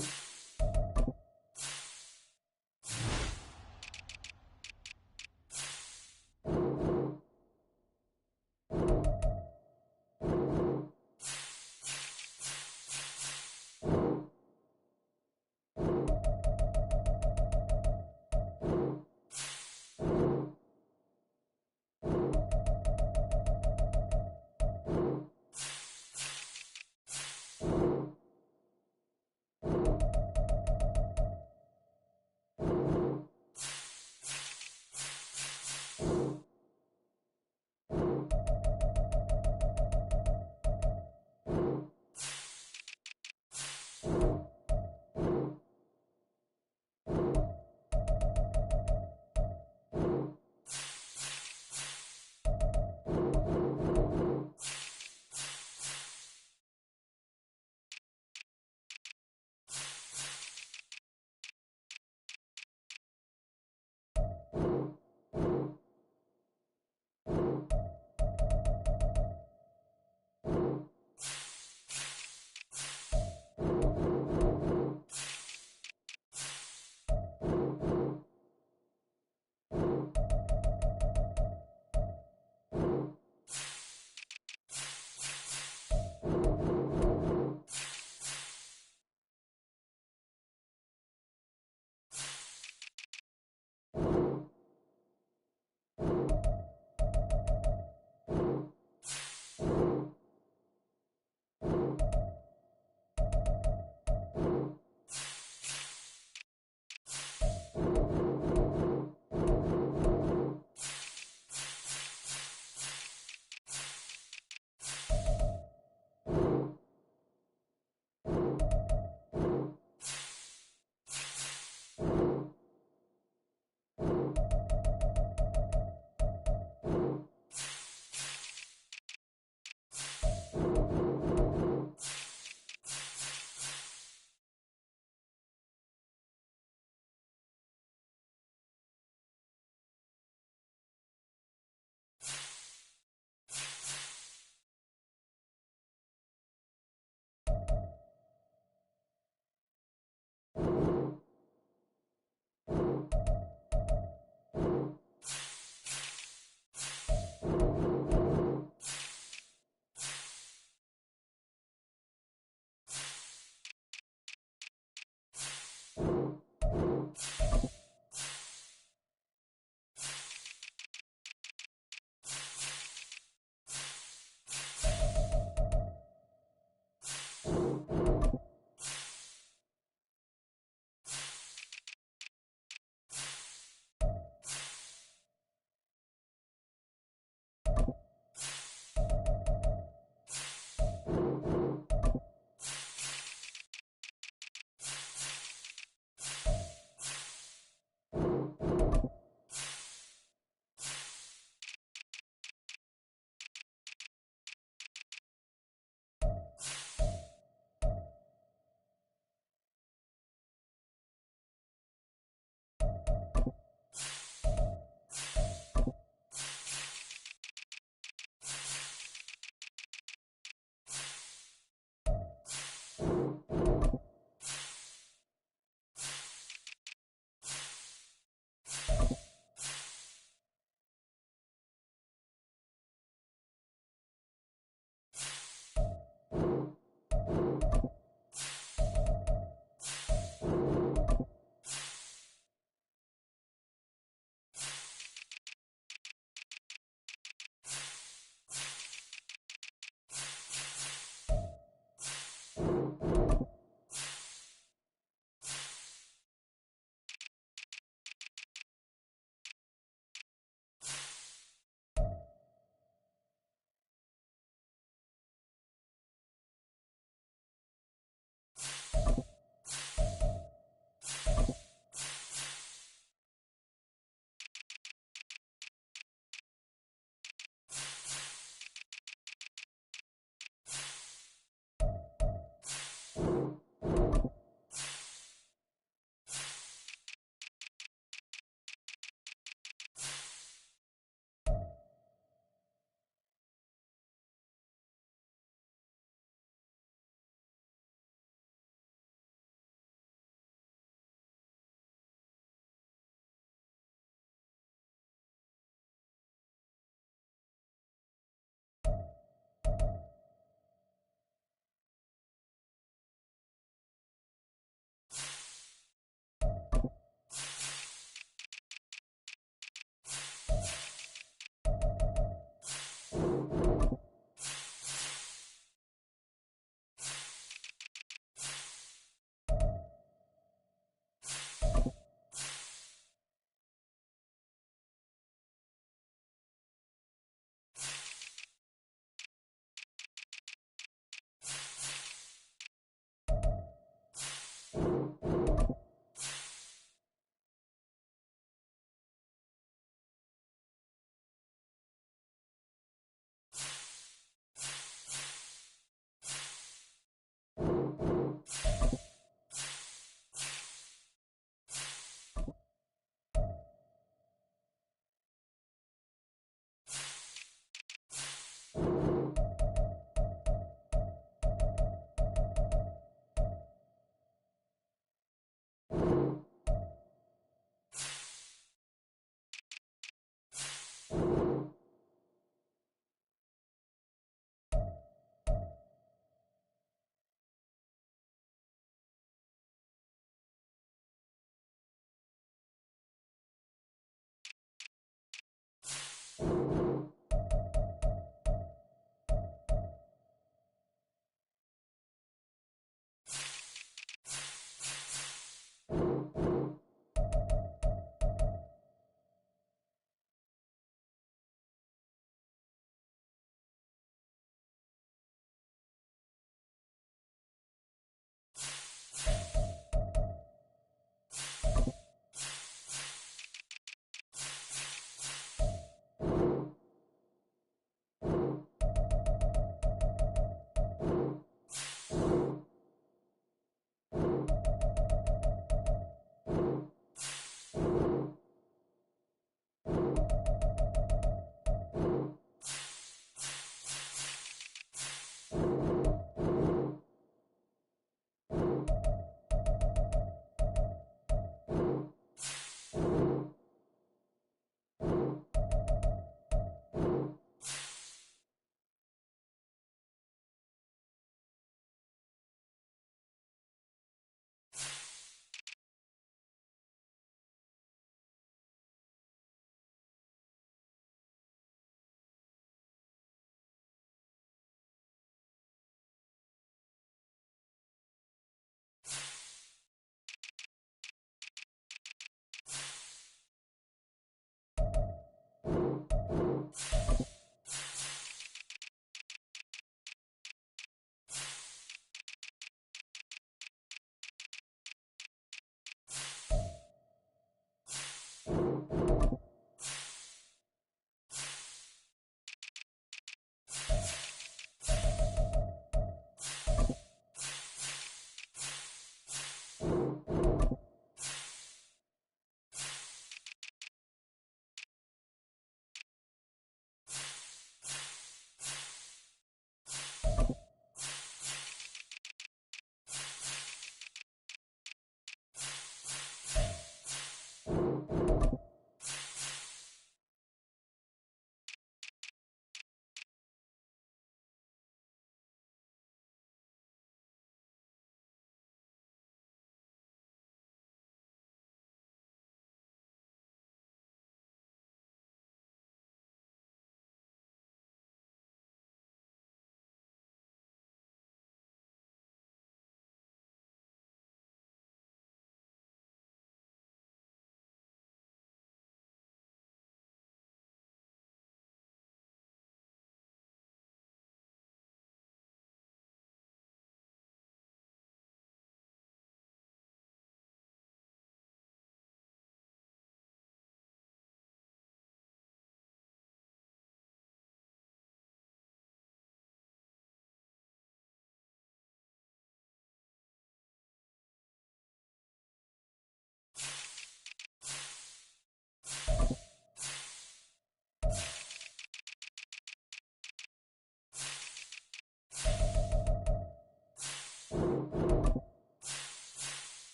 you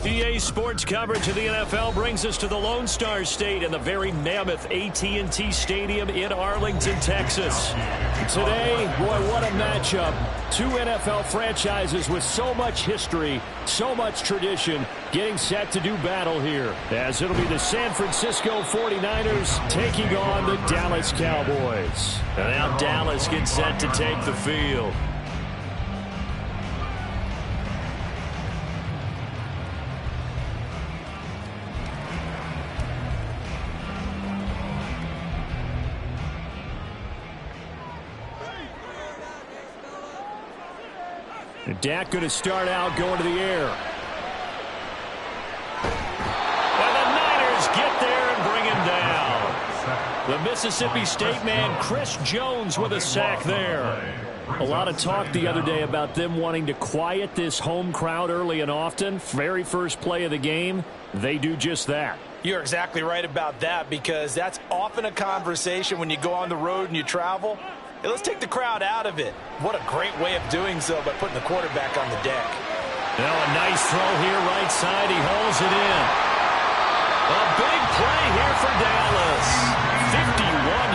EA Sports coverage of the NFL brings us to the Lone Star State and the very mammoth AT&T Stadium in Arlington, Texas. Today, boy, what a matchup. Two NFL franchises with so much history, so much tradition, getting set to do battle here. As it'll be the San Francisco 49ers taking on the Dallas Cowboys. And now Dallas gets set to take the field. Dak going to start out going to the air. And the Niners get there and bring him down. The Mississippi State man, Chris Jones, with a sack there. A lot of talk the other day about them wanting to quiet this home crowd early and often. Very first play of the game, they do just that. You're exactly right about that, because that's often a conversation when you go on the road and you travel. Hey, let's take the crowd out of it. What a great way of doing so by putting the quarterback on the deck. Now a nice throw here right side. He hauls it in. A big play here for Dallas. 51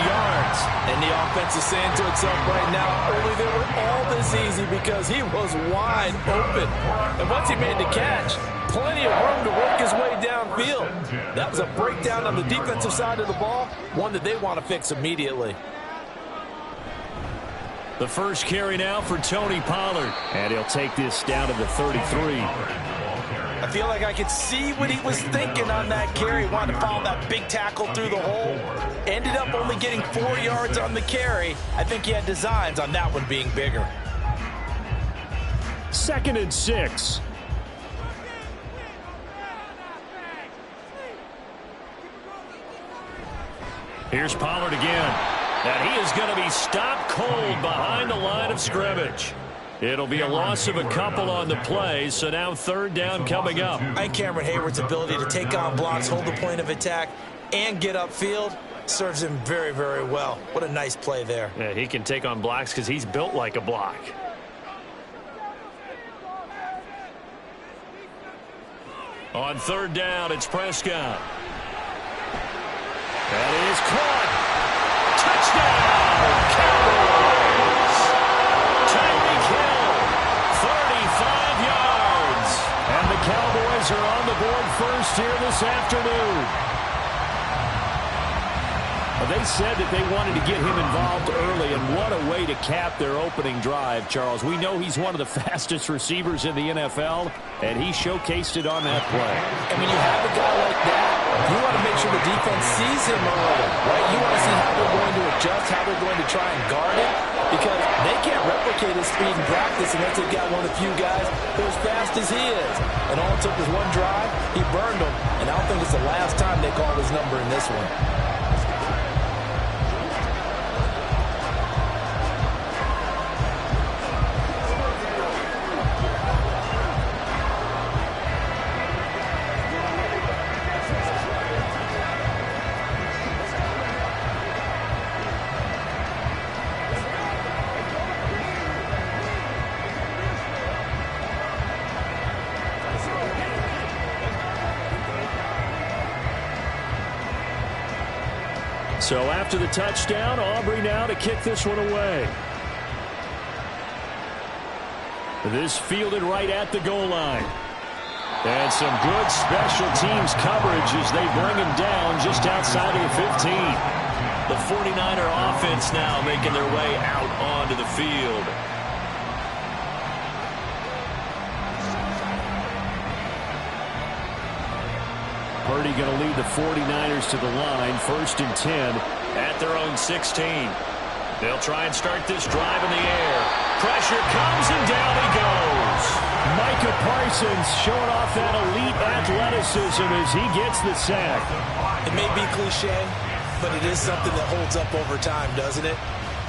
yards. And the offense is saying to itself right now, only they were all this easy because he was wide open. And once he made the catch, plenty of room to work his way downfield. That was a breakdown on the defensive side of the ball, one that they want to fix immediately. The first carry now for Tony Pollard. And he'll take this down to the 33. I feel like I could see what he was thinking on that carry. Wanted to follow that big tackle through the hole. Ended up only getting 4 yards on the carry. I think he had designs on that one being bigger. 2nd and 6. Here's Pollard again. And he is going to be stopped cold behind the line of scrimmage. It'll be a loss of a couple on the play, so now 3rd down coming up. I think Cameron Hayward's ability to take on blocks, hold the point of attack, and get upfield serves him very, very well. What a nice play there. Yeah, he can take on blocks because he's built like a block. On 3rd down, it's Prescott. That is caught. Touchdown, Cowboys! Tyreek Hill, 35 yards. And the Cowboys are on the board first here this afternoon. They said that they wanted to get him involved early, and what a way to cap their opening drive, Charles. We know he's one of the fastest receivers in the NFL, and he showcased it on that play. And when you have a guy like that, you want to make sure the defense sees him early, right? You want to see how they're going to adjust, how they're going to try and guard it, because they can't replicate his speed in practice unless they've got one of the few guys who are as fast as he is. And all it took was one drive, he burned them, and I don't think it's the last time they call his number in this one. So after the touchdown, Aubrey now to kick this one away. This fielded right at the goal line. And some good special teams coverage as they bring him down just outside of the 15. The 49er offense now making their way out onto the field. Purdy going to lead the 49ers to the line, 1st and 10 at their own 16. They'll try and start this drive in the air. Pressure comes and down he goes. Micah Parsons showing off that elite athleticism as he gets the sack. It may be cliche, but it is something that holds up over time, doesn't it?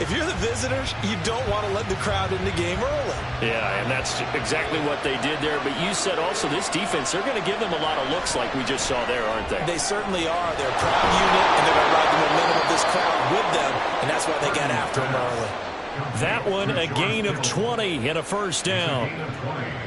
If you're the visitors, you don't want to let the crowd in the game early. Yeah, and that's exactly what they did there. But you said also this defense, they're going to give them a lot of looks like we just saw there, aren't they? They certainly are. They're a proud unit, and they're going to ride the momentum of this crowd with them, and that's why they got after them early. That one, a gain of 20 and a first down.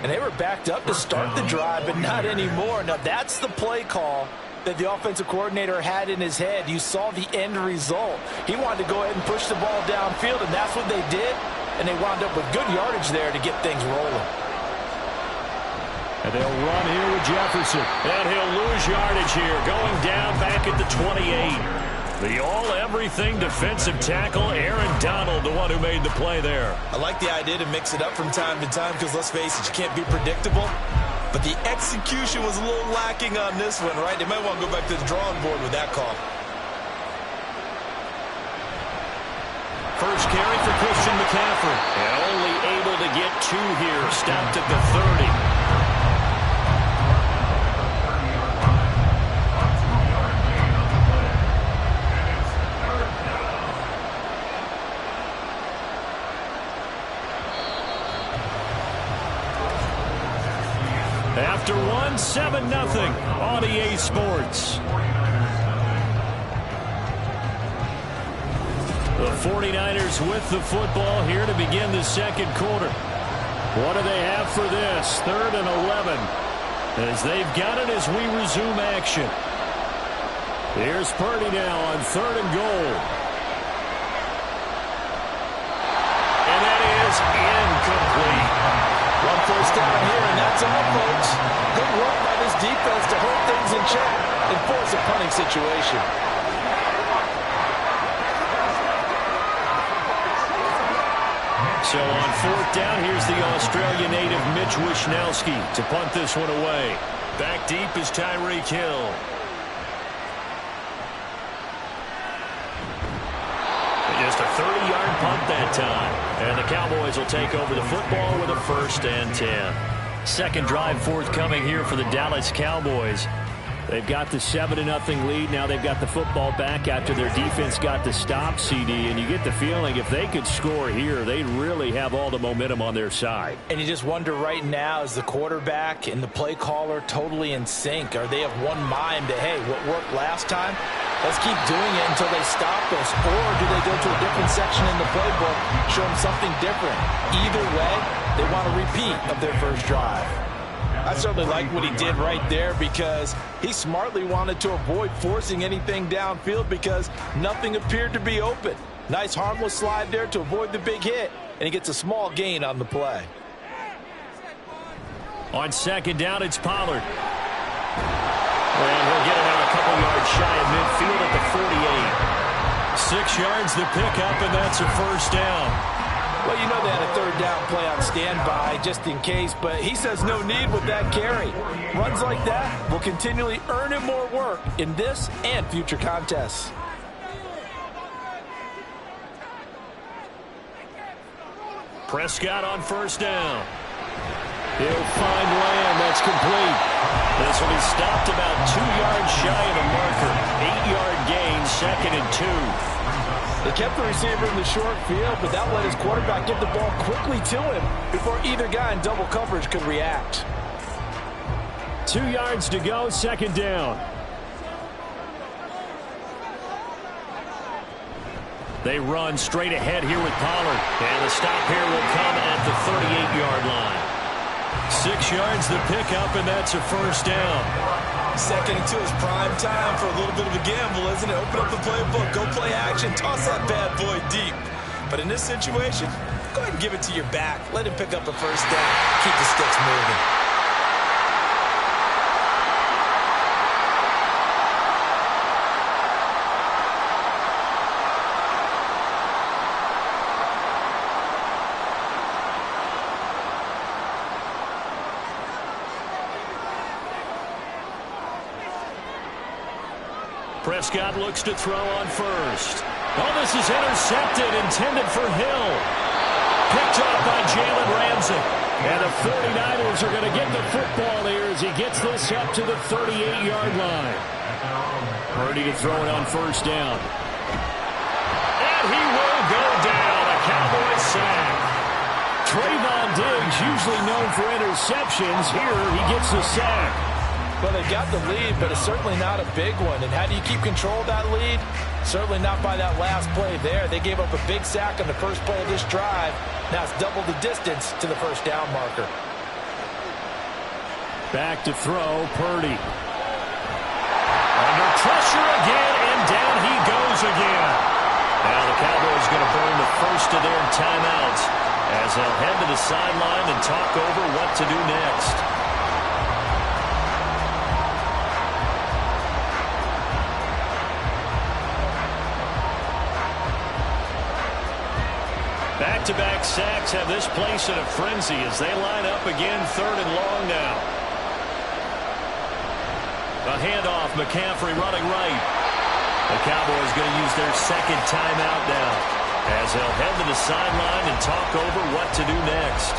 And they were backed up to start the drive, but not anymore. Now, that's the play call that the offensive coordinator had in his head. You saw the end result. He wanted to go ahead and push the ball downfield, and that's what they did. And they wound up with good yardage there to get things rolling. And they'll run here with Jefferson. And he'll lose yardage here, going down back at the 28. The all-everything defensive tackle, Aaron Donald, the one who made the play there. I like the idea to mix it up from time to time because, let's face it, you can't be predictable. But the execution was a little lacking on this one, right? They might want to go back to the drawing board with that call. First carry for Christian McCaffrey. And only able to get 2 here. Stopped at the 30. After 7-0 on EA Sports. The 49ers with the football here to begin the second quarter. What do they have for this? 3rd and 11. As they've got it as we resume action. Here's Purdy now on 3rd and goal. And that is incomplete. One first down here, and that's all, folks. Good work by this defense to hold things in check and force a punting situation. So on 4th down, here's the Australia native Mitch Wishnowsky to punt this one away. Back deep is Tyreek Hill. Just a 30-yard punt that time. And the Cowboys will take over the football with a 1st and 10. Second drive forthcoming here for the Dallas Cowboys. They've got the 7-0 lead. Now they've got the football back after their defense got the stop, CD. And you get the feeling if they could score here, they'd really have all the momentum on their side. And you just wonder right now, is the quarterback and the play caller totally in sync? Are they of one mind that, hey, what worked last time? Let's keep doing it until they stop us. Or do they go to a different section in the playbook, show them something different? Either way, they want a repeat of their first drive. I certainly like what he did right there because he smartly wanted to avoid forcing anything downfield because nothing appeared to be open. Nice harmless slide there to avoid the big hit, and he gets a small gain on the play. On 2nd down, it's Pollard. And he'll get it out a couple yards shy of midfield at the 48. 6 yards the pickup, and that's a 1st down. Well, you know they had a 3rd down play on standby just in case, but he says no need with that carry. Runs like that will continually earn him more work in this and future contests. Prescott on 1st down. He'll find Lamb. That's complete. This will be stopped about 2 yards shy of the marker. 8-yard gain, 2nd and 2. They kept the receiver in the short field, but that let his quarterback get the ball quickly to him before either guy in double coverage could react. 2 yards to go, 2nd down. They run straight ahead here with Pollard. And the stop here will come at the 38-yard line. 6 yards the pickup, and that's a 1st down. 2nd and 2 is prime time for a little bit of a gamble, isn't it? Open up the playbook, go play action, toss that bad boy deep. But in this situation, go ahead and give it to your back. Let him pick up a 1st down. Keep the sticks moving. Prescott looks to throw on 1st. Oh, this is intercepted, intended for Hill. Picked up by Jalen Ramsey. And the 49ers are going to get the football here as he gets this up to the 38-yard line. Purdy to throw it on first down. And he will go down. A Cowboys sack. Trayvon Diggs, usually known for interceptions. Here he gets the sack. Well, they got the lead, but it's certainly not a big one. And how do you keep control of that lead? Certainly not by that last play there. They gave up a big sack on the first play of this drive. Now it's double the distance to the first down marker. Back to throw, Purdy. Under pressure again, and down he goes again. Now the Cowboys going to burn the first of their timeouts as they'll head to the sideline and talk over what to do next. Back-to-back sacks have this place in a frenzy as they line up again, 3rd and long now. A handoff, McCaffrey running right. The Cowboys going to use their second timeout now as they'll head to the sideline and talk over what to do next.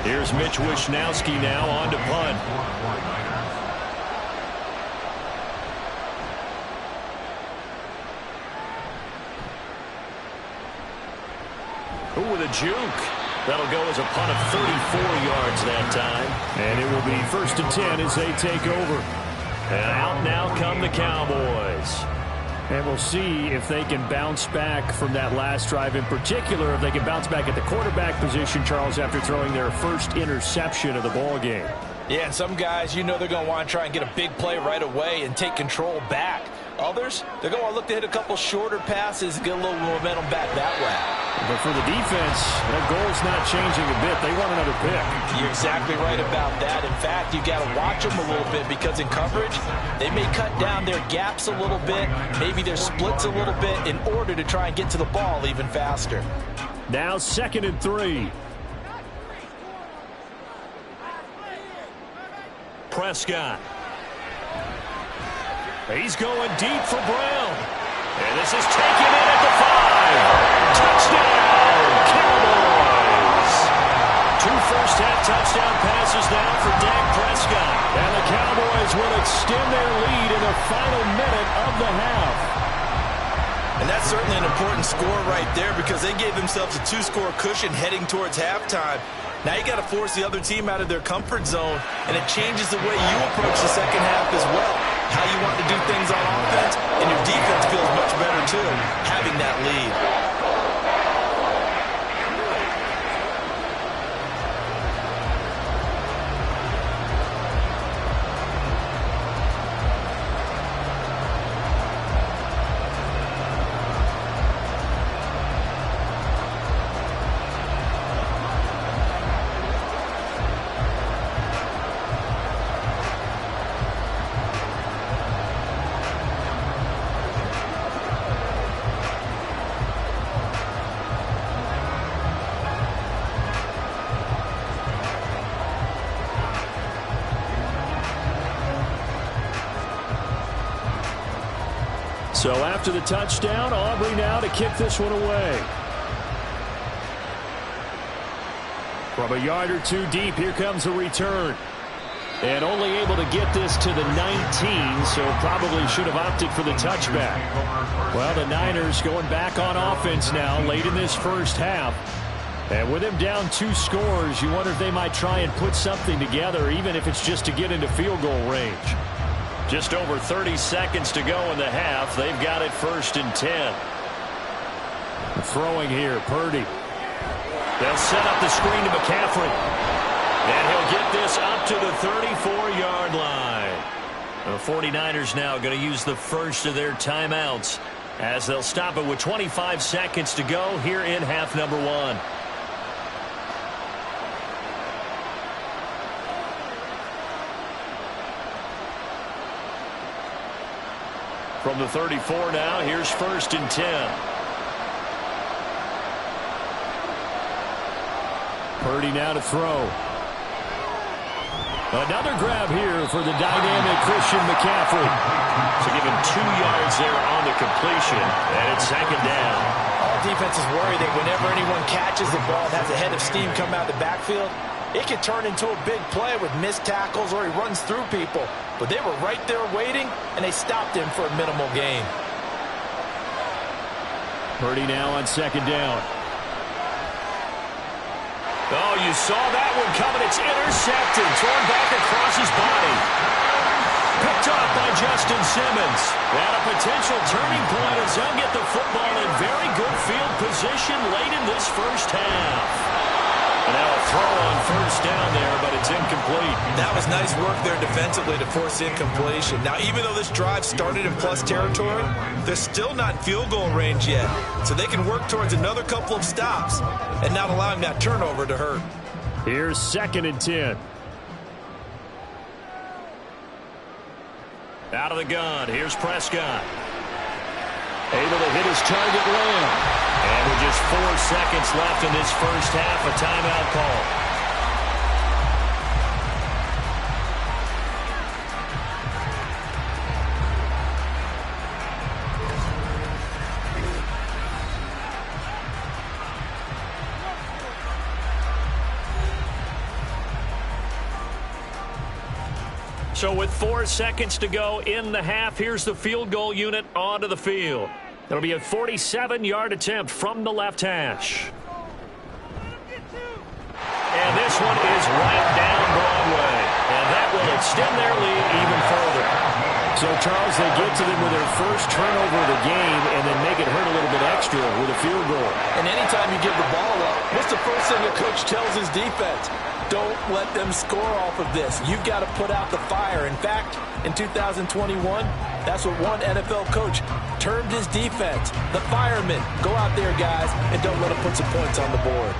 Here's Mitch Wishnowsky now on to punt. Ooh, with a juke. That'll go as a punt of 34 yards that time. And it will be 1st and 10 as they take over. And out now come the Cowboys. And we'll see if they can bounce back from that last drive, in particular, if they can bounce back at the quarterback position, Charles, after throwing their first interception of the ball game. Yeah, and some guys, you know they're going to want to try and get a big play right away and take control back. Others, they're going to want to look to hit a couple shorter passes and get a little momentum back that way. But for the defense, their goal's not changing a bit. They want another pick. You're exactly right about that. In fact, you've got to watch them a little bit because in coverage, they may cut down their gaps a little bit, maybe their splits a little bit in order to try and get to the ball even faster. Now 2nd and 3. Prescott. He's going deep for Brown. And this is taken in at the 5. Touchdown, Cowboys. 2 first-half touchdown passes now for Dak Prescott. And the Cowboys will extend their lead in the final minute of the half. And that's certainly an important score right there because they gave themselves a 2-score cushion heading towards halftime. Now you got to force the other team out of their comfort zone, and it changes the way you approach the second half as well. How you want to do things on offense, and your defense feels much better too, having that lead. So after the touchdown, Aubrey now to kick this one away. From a yard or two deep, here comes the return. And only able to get this to the 19, so probably should have opted for the touchback. Well, the Niners going back on offense now late in this first half. And with them down 2 scores, you wonder if they might try and put something together, even if it's just to get into field goal range. Just over 30 seconds to go in the half. They've got it 1st and 10. Throwing here, Purdy. They'll set up the screen to McCaffrey. And he'll get this up to the 34-yard line. The 49ers now going to use the first of their timeouts as they'll stop it with 25 seconds to go here in half number 1. From the 34 now, here's 1st and 10. Purdy now to throw. Another grab here for the dynamic Christian McCaffrey. So give him 2 yards there on the completion, and it's second down. All defenses worry that whenever anyone catches the ball and has a head of steam come out of the backfield, it can turn into a big play with missed tackles or he runs through people. But they were right there waiting, and they stopped him for a minimal gain. Purdy now on second down. Oh, you saw that one coming. It's intercepted. Torn back across his body. Picked up by Justin Simmons. And a potential turning point as they'll get the football in very good field position late in this first half. And now a throw on first down there, but it's incomplete. That was nice work there defensively to force incompletion. Now, even though this drive started in plus territory, they're still not in field goal range yet. So they can work towards another couple of stops and not allowing that turnover to hurt. Here's 2nd and 10. Out of the gun, here's Prescott. Able to hit his target Lamb. And with just 4 seconds left in this first half, a timeout call. So with 4 seconds to go in the half, here's the field goal unit onto the field. It'll be a 47-yard attempt from the left hash. And this one is right down Broadway. And that will extend their lead even further. So, Charles, they get to them with their first turnover of the game and then make it hurt a little bit extra with a field goal. And anytime you give the ball up, what's the first thing a coach tells his defense? Don't let them score off of this. You've got to put out the fire. In fact, in 2021, that's what one NFL coach termed his defense. The firemen. Go out there, guys, and don't let them put some points on the board.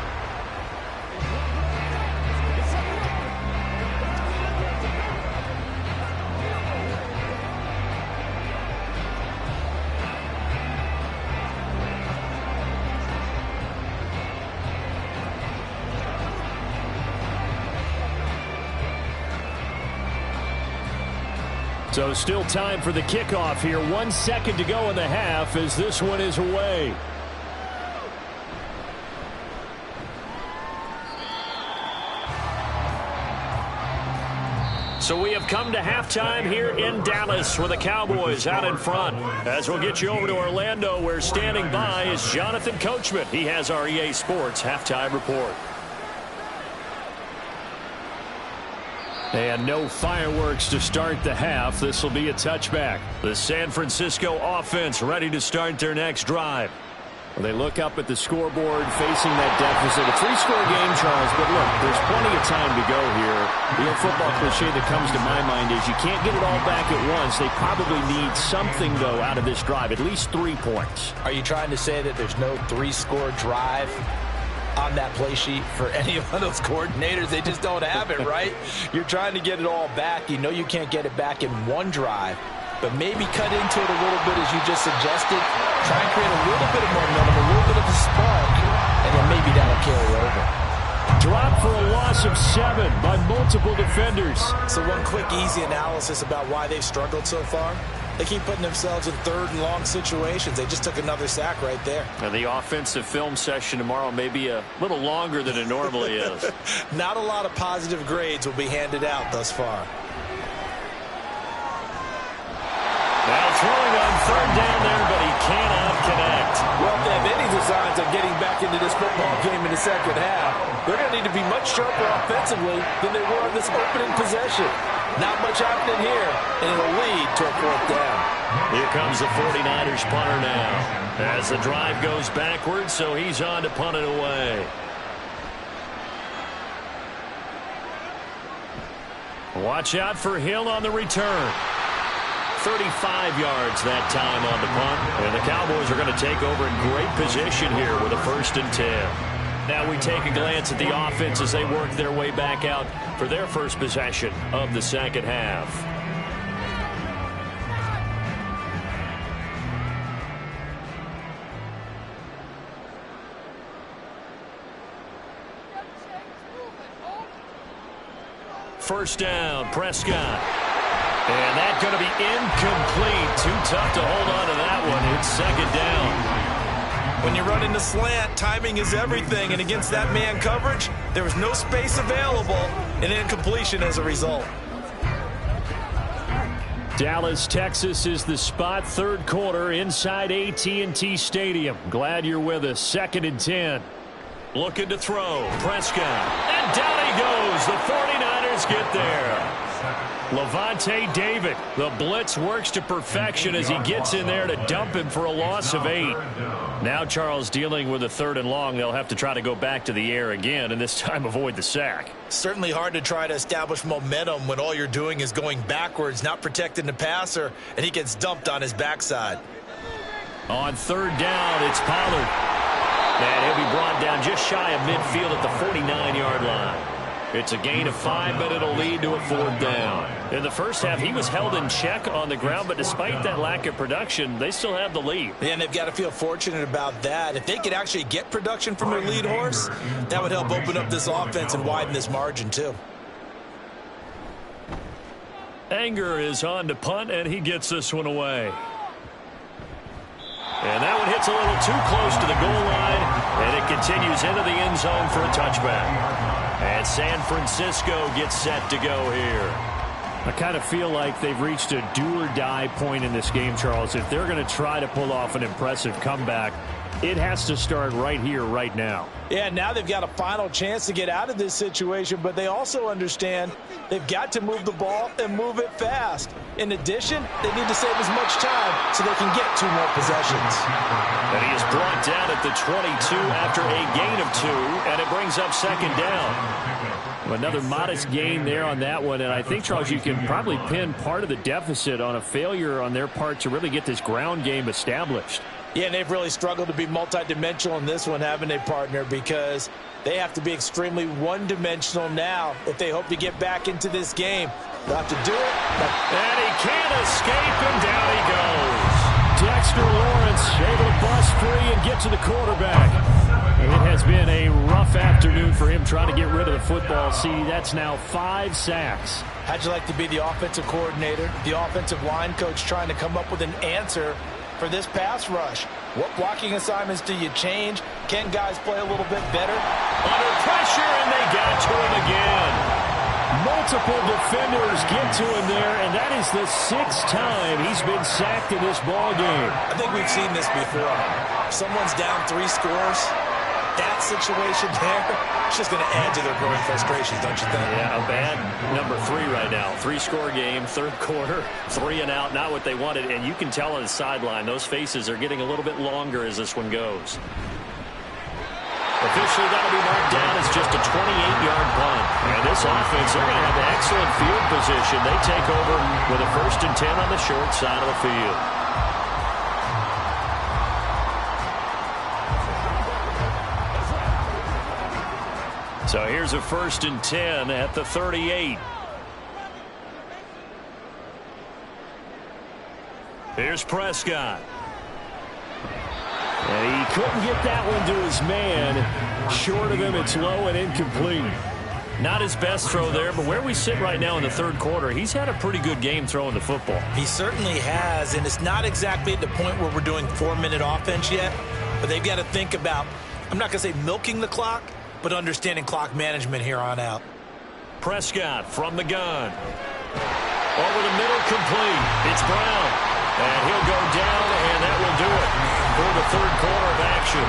So still time for the kickoff here. 1 second to go in the half as this one is away. So we have come to halftime here in Dallas with the Cowboys out in front. As we'll get you over to Orlando, where standing by is Jonathan Coachman. He has our EA Sports halftime report. And no fireworks to start the half. This will be a touchback. The San Francisco offense ready to start their next drive. Well, they look up at the scoreboard facing that deficit. A 3-score game, Charles, but look, there's plenty of time to go here. The old football cliche that comes to my mind is you can't get it all back at once. They probably need something, though, out of this drive, at least 3 points. Are you trying to say that there's no 3-score drive on that play sheet for any of those coordinators? They just don't have it, right? You're trying to get it all back. You know you can't get it back in one drive, but maybe cut into it a little bit as you just suggested. Try and create a little bit of momentum, a little bit of a spark, and then maybe that'll carry over. Drop for a loss of 7 by multiple defenders. So one quick, easy analysis about why they've struggled so far. They keep putting themselves in 3rd and long situations. They just took another sack right there. And the offensive film session tomorrow may be a little longer than it normally is. Not a lot of positive grades will be handed out thus far. Now throwing on 3rd down there, but he cannot connect. Well, if they have any designs of getting back into this football game in the second half, they're going to need to be much sharper offensively than they were on this opening possession. Not much happening here, and it'll lead to a 4th down. Here comes the 49ers punter now. As the drive goes backwards, so he's on to punt it away. Watch out for Hill on the return. 35 yards that time on the punt. And the Cowboys are going to take over in great position here with a 1st and 10. Now we take a glance at the offense as they work their way back out for their first possession of the second half. first down. Prescott. And that's going to be incomplete. Too tough to hold on to that one. It's second down. When you run into slant, timing is everything. And against that man coverage, there was no space available. An incompletion as a result. Dallas, Texas is the spot. Third quarter inside AT&T Stadium. Glad you're with us. 2nd and 10. Looking to throw. Prescott. And down he goes. The 49ers get there. Levante David. The blitz works to perfection as he gets in there to dump him for a loss of 8. Now Charles dealing with a 3rd and long. They'll have to try to go back to the air again and this time avoid the sack. Certainly hard to try to establish momentum when all you're doing is going backwards, not protecting the passer, and he gets dumped on his backside. On 3rd down, it's Pollard. And he'll be brought down just shy of midfield at the 49-yard line. It's a gain of 5, but it'll lead to a 4th down. In the first half, he was held in check on the ground, but despite that lack of production, they still have the lead. And they've got to feel fortunate about that. If they could actually get production from their lead horse, that would help open up this offense and widen this margin, too. Anger is on to punt, and he gets this one away. And that one hits a little too close to the goal line, and it continues into the end zone for a touchback. And San Francisco gets set to go here. I kind of feel like they've reached a do-or-die point in this game, Charles. If they're going to try to pull off an impressive comeback, it has to start right here, right now. Yeah, now they've got a final chance to get out of this situation, but they also understand they've got to move the ball and move it fast. In addition, they need to save as much time so they can get 2 more possessions. And he is brought down at the 22 after a gain of 2, and it brings up 2nd down. Another modest gain there on that one, and I think, Charles, you can probably pin part of the deficit on a failure on their part to really get this ground game established. Yeah, and they've really struggled to be multidimensional in this one, haven't they, partner? Because they have to be extremely one-dimensional now if they hope to get back into this game. They'll have to do it. And he can't escape, and down he goes. Dexter Lawrence able to bust free and get to the quarterback. And it has been a rough afternoon for him trying to get rid of the football. See, that's now 5 sacks. How'd you like to be the offensive coordinator, the offensive line coach trying to come up with an answer for this pass rush? What blocking assignments do you change? Can guys play a little bit better? Under pressure, and they got to him again. Multiple defenders get to him there, and that is the 6th time he's been sacked in this ball game. I think we've seen this before. Someone's down 3 scores. That situation there, it's just going to add to their growing frustrations, don't you think? Yeah, a bad number 3 right now. 3-score game, 3rd quarter, 3 and out, not what they wanted. And you can tell on the sideline, those faces are getting a little bit longer as this one goes. Officially, that'll be marked down as just a 28-yard punt. And this offense, they're going to have excellent field position. They take over with a 1st and 10 on the short side of the field. So here's a 1st and 10 at the 38. Here's Prescott. And he couldn't get that one to his man. Short of him, it's low and incomplete. Not his best throw there, but where we sit right now in the 3rd quarter, he's had a pretty good game throwing the football. He certainly has, and it's not exactly at the point where we're doing 4-minute offense yet, but they've got to think about, I'm not going to say milking the clock, but understanding clock management here on out. Prescott from the gun. Over the middle, complete. It's Brown. And he'll go down, and that will do it for the 3rd quarter of action.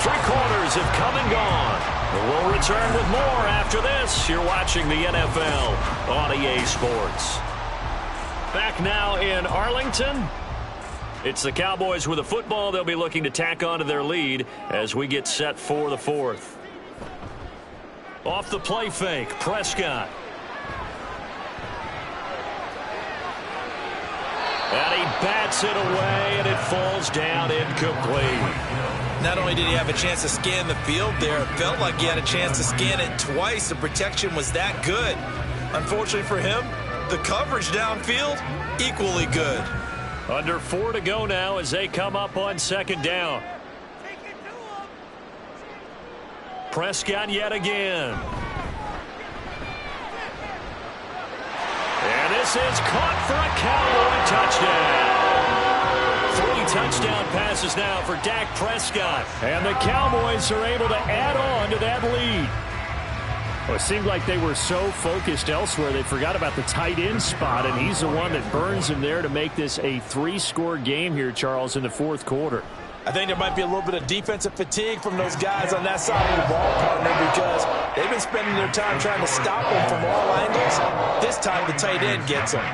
3 quarters have come and gone. We'll return with more after this. You're watching the NFL on EA Sports. Back now in Arlington. It's the Cowboys with a football. They'll be looking to tack onto their lead as we get set for the 4th. Off the play fake, Prescott. And he bats it away, and it falls down incomplete. Not only did he have a chance to scan the field there, it felt like he had a chance to scan it twice. The protection was that good. Unfortunately for him, the coverage downfield, equally good. Under 4 to go now as they come up on 2nd down. Prescott yet again. This is caught for a Cowboy touchdown. 3 touchdown passes now for Dak Prescott. And the Cowboys are able to add on to that lead. Well, it seemed like they were so focused elsewhere, they forgot about the tight end spot, and he's the one that burns him there to make this a 3-score game here, Charles, in the fourth quarter. I think there might be a little bit of defensive fatigue from those guys on that side of the ball, partner, because they've been spending their time trying to stop them from all angles. This time the tight end gets them.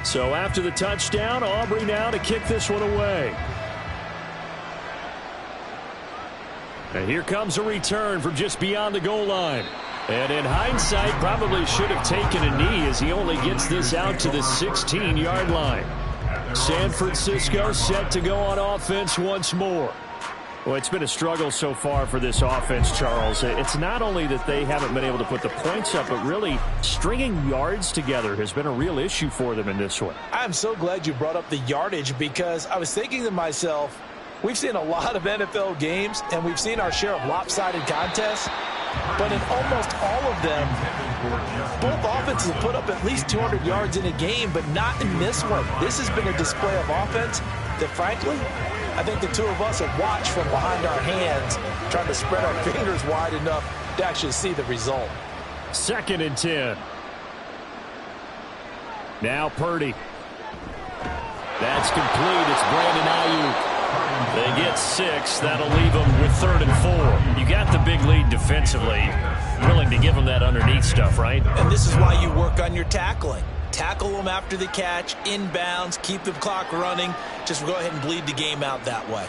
So after the touchdown, Aubrey now to kick this one away. And here comes a return from just beyond the goal line. And in hindsight, probably should have taken a knee as he only gets this out to the 16-yard line. San Francisco set to go on offense once more. Well, it's been a struggle so far for this offense, Charles. It's not only that they haven't been able to put the points up, but really stringing yards together has been a real issue for them in this one. I'm so glad you brought up the yardage because I was thinking to myself, we've seen a lot of NFL games and we've seen our share of lopsided contests, but in almost all of them, both offenses have put up at least 200 yards in a game, but not in this one. This has been a display of offense that, frankly, I think the two of us have watched from behind our hands, trying to spread our fingers wide enough to actually see the result. 2nd and 10. Now Purdy. That's complete. It's Brandon Ayuk. They get 6. That'll leave them with 3rd and 4. You got the big lead defensively. Willing to give them that underneath stuff, right? And this is why you work on your tackling. Tackle them after the catch, inbounds, keep the clock running. Just go ahead and bleed the game out that way.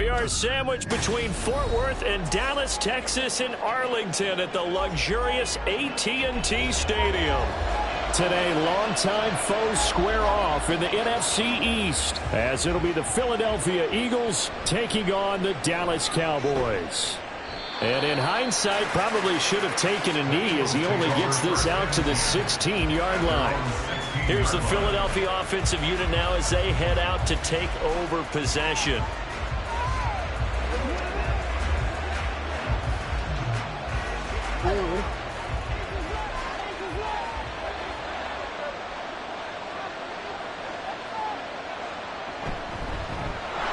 We are sandwiched between Fort Worth and Dallas, Texas, and Arlington at the luxurious AT&T Stadium. Today, longtime foes square off in the NFC East, as it'll be the Philadelphia Eagles taking on the Dallas Cowboys. And in hindsight, probably should have taken a knee as he only gets this out to the 16-yard line. Here's the Philadelphia offensive unit now as they head out to take over possession.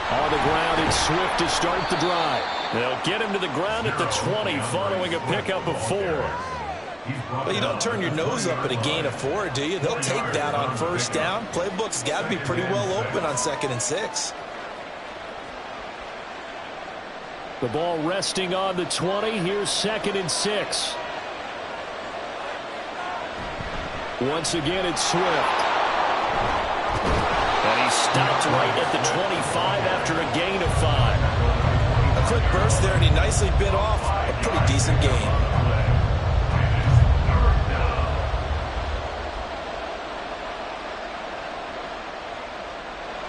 On the ground, it's Swift to start the drive. They'll get him to the ground at the 20 following a pickup of 4. Well, you don't turn your nose up at a gain of 4, do you? They'll take that on first down. Playbook's got to be pretty well open on 2nd and 6. The ball resting on the 20. Here's 2nd and 6. Once again, it's Swift. And he's stopped right at the 25 after a gain of 5. A quick burst there, and he nicely bit off a pretty decent gain.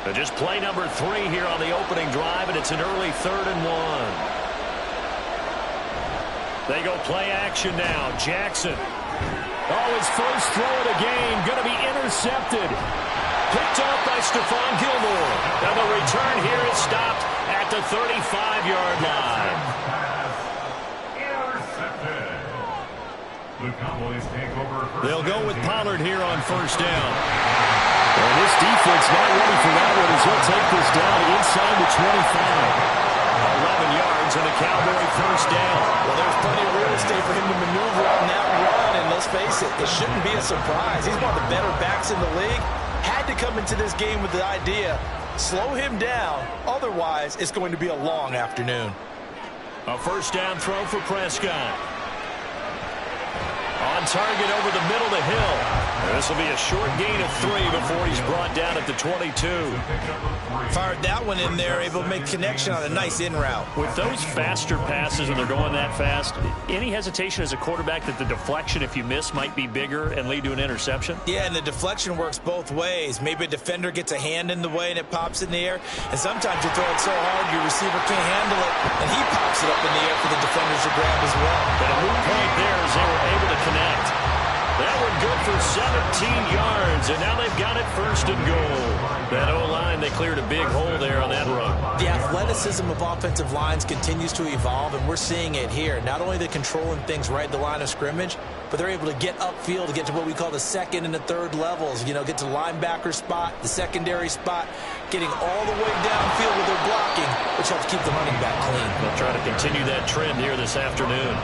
So just play number 3 here on the opening drive, and it's an early 3rd and 1. They go play action now. Jackson. Oh, his first throw of the game going to be intercepted. Picked up by Stephon Gilmore. And the return here is stopped at the 35-yard line. They'll go with Pollard here on first down. And this defense not ready for that one as he'll take this down inside the 25. 11 yards and a Cowboy first down. Well, there's plenty of real estate for him to maneuver on that run, and let's face it, it shouldn't be a surprise. He's one of the better backs in the league. Had to come into this game with the idea, slow him down, otherwise it's going to be a long afternoon. A first down throw for Prescott. On target over the middle to Hill. This will be a short gain of 3 before he's brought down at the 22. Fired that one in there, able to make connection on a nice in route. With those faster passes and they're going that fast, any hesitation as a quarterback that the deflection, if you miss, might be bigger and lead to an interception? Yeah, and the deflection works both ways. Maybe a defender gets a hand in the way and it pops in the air, and sometimes you throw it so hard your receiver can't handle it, and he pops it up in the air for the defenders to grab as well. But a move point there as they were able to connect. That one good for 17 yards, and now they've got it 1st and goal. That O-line, they cleared a big hole there on that run. The athleticism of offensive lines continues to evolve, and we're seeing it here. Not only they're controlling things right at the line of scrimmage, but they're able to get upfield to get to what we call the 2nd and the 3rd levels. You know, get to the linebacker spot, the secondary spot, getting all the way downfield with their blocking, which helps keep the running back clean. They'll try to continue that trend here this afternoon.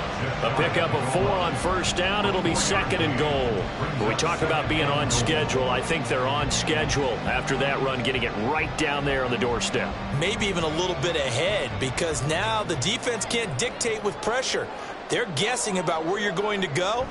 A pickup of 4 on first down. It'll be 2nd and goal. When we talk about being on schedule, I think they're on schedule after that run, getting it right down there on the doorstep. Maybe even a little bit ahead, because now the defense can't dictate with pressure. They're guessing about where you're going to go.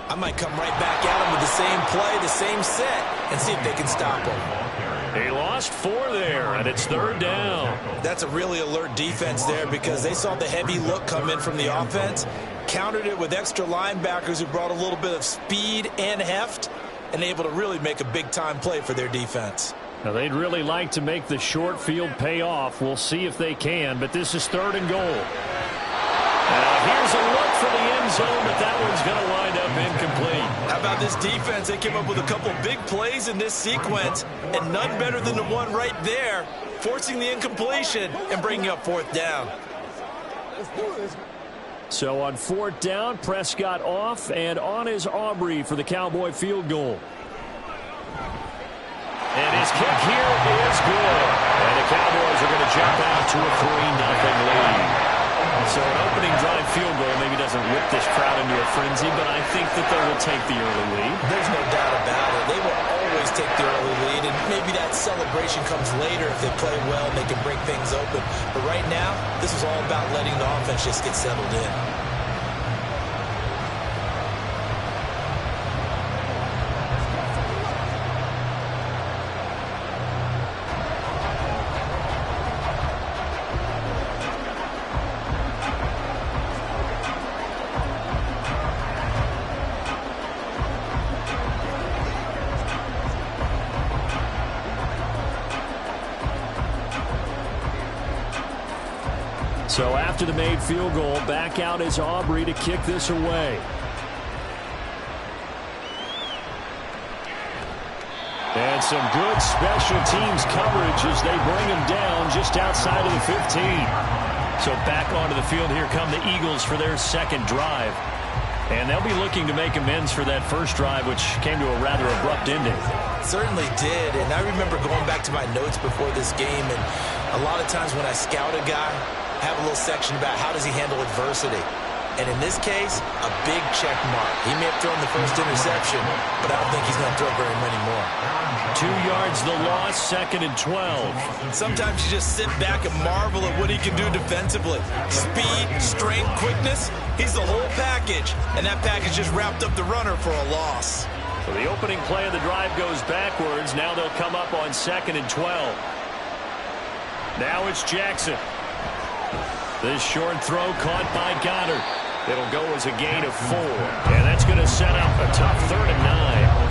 I might come right back at them with the same play, the same set, and see if they can stop them. They lost 4 there, and it's 3rd down. That's a really alert defense there because they saw the heavy look come in from the offense, countered it with extra linebackers who brought a little bit of speed and heft, and able to really make a big-time play for their defense. Now, they'd really like to make the short field pay off. We'll see if they can, but this is 3rd and goal. Here's a look for the end zone, but that one's going to wind up incomplete. How about this defense? They came up with a couple big plays in this sequence, and none better than the one right there, forcing the incompletion and bringing up 4th down. So on 4th down, Prescott off, and on is Aubrey for the Cowboy field goal. And his kick here is good. And the Cowboys are going to jump out to a 3-0 lead. So an opening drive field goal maybe doesn't whip this crowd into a frenzy, but I think that they will take the early lead. There's no doubt about it. They will always take the early lead, and maybe that celebration comes later if they play well and they can break things open. But right now, this is all about letting the offense just get settled in. So after the made field goal, back out is Aubrey to kick this away. And some good special teams coverage as they bring him down just outside of the 15. So back onto the field, here come the Eagles for their second drive. And they'll be looking to make amends for that first drive, which came to a rather abrupt ending. Certainly did, and I remember going back to my notes before this game, and a lot of times when I scout a guy, I have a little section about how does he handle adversity. And in this case, a big check mark. He may have thrown the first interception, but I don't think he's going to throw very many more. 2 yards the loss, 2nd and 12. Sometimes you just sit back and marvel at what he can do defensively. Speed, strength, quickness, he's the whole package. And that package just wrapped up the runner for a loss. So the opening play of the drive goes backwards. Now they'll come up on 2nd and 12. Now it's Jackson. This short throw caught by Goddard. It'll go as a gain of 4. And that's going to set up a tough 3rd and 9.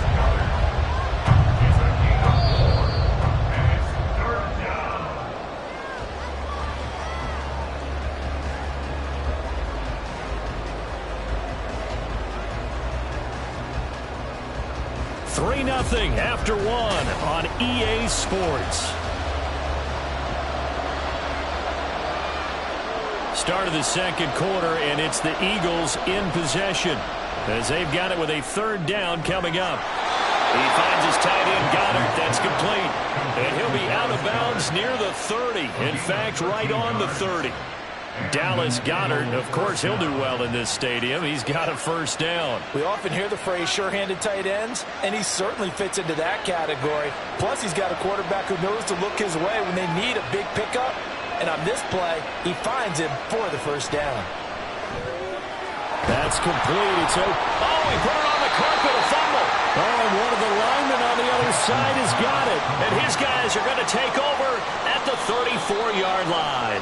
Nothing after 1 on EA Sports. Start of the second quarter, and it's the Eagles in possession as they've got it with a 3rd down coming up. He finds his tight end, Goddard. That's complete. And he'll be out of bounds near the 30. In fact, right on the 30. Dallas Goedert, of course, he'll do well in this stadium. He's got a 1st down. We often hear the phrase sure-handed tight ends, and he certainly fits into that category. Plus, he's got a quarterback who knows to look his way when they need a big pickup. And on this play, he finds him for the 1st down. That's complete. It's open. Oh, he put it on the carpet, a fumble. Oh, and one of the linemen on the other side has got it. And his guys are going to take over at the 34-yard line.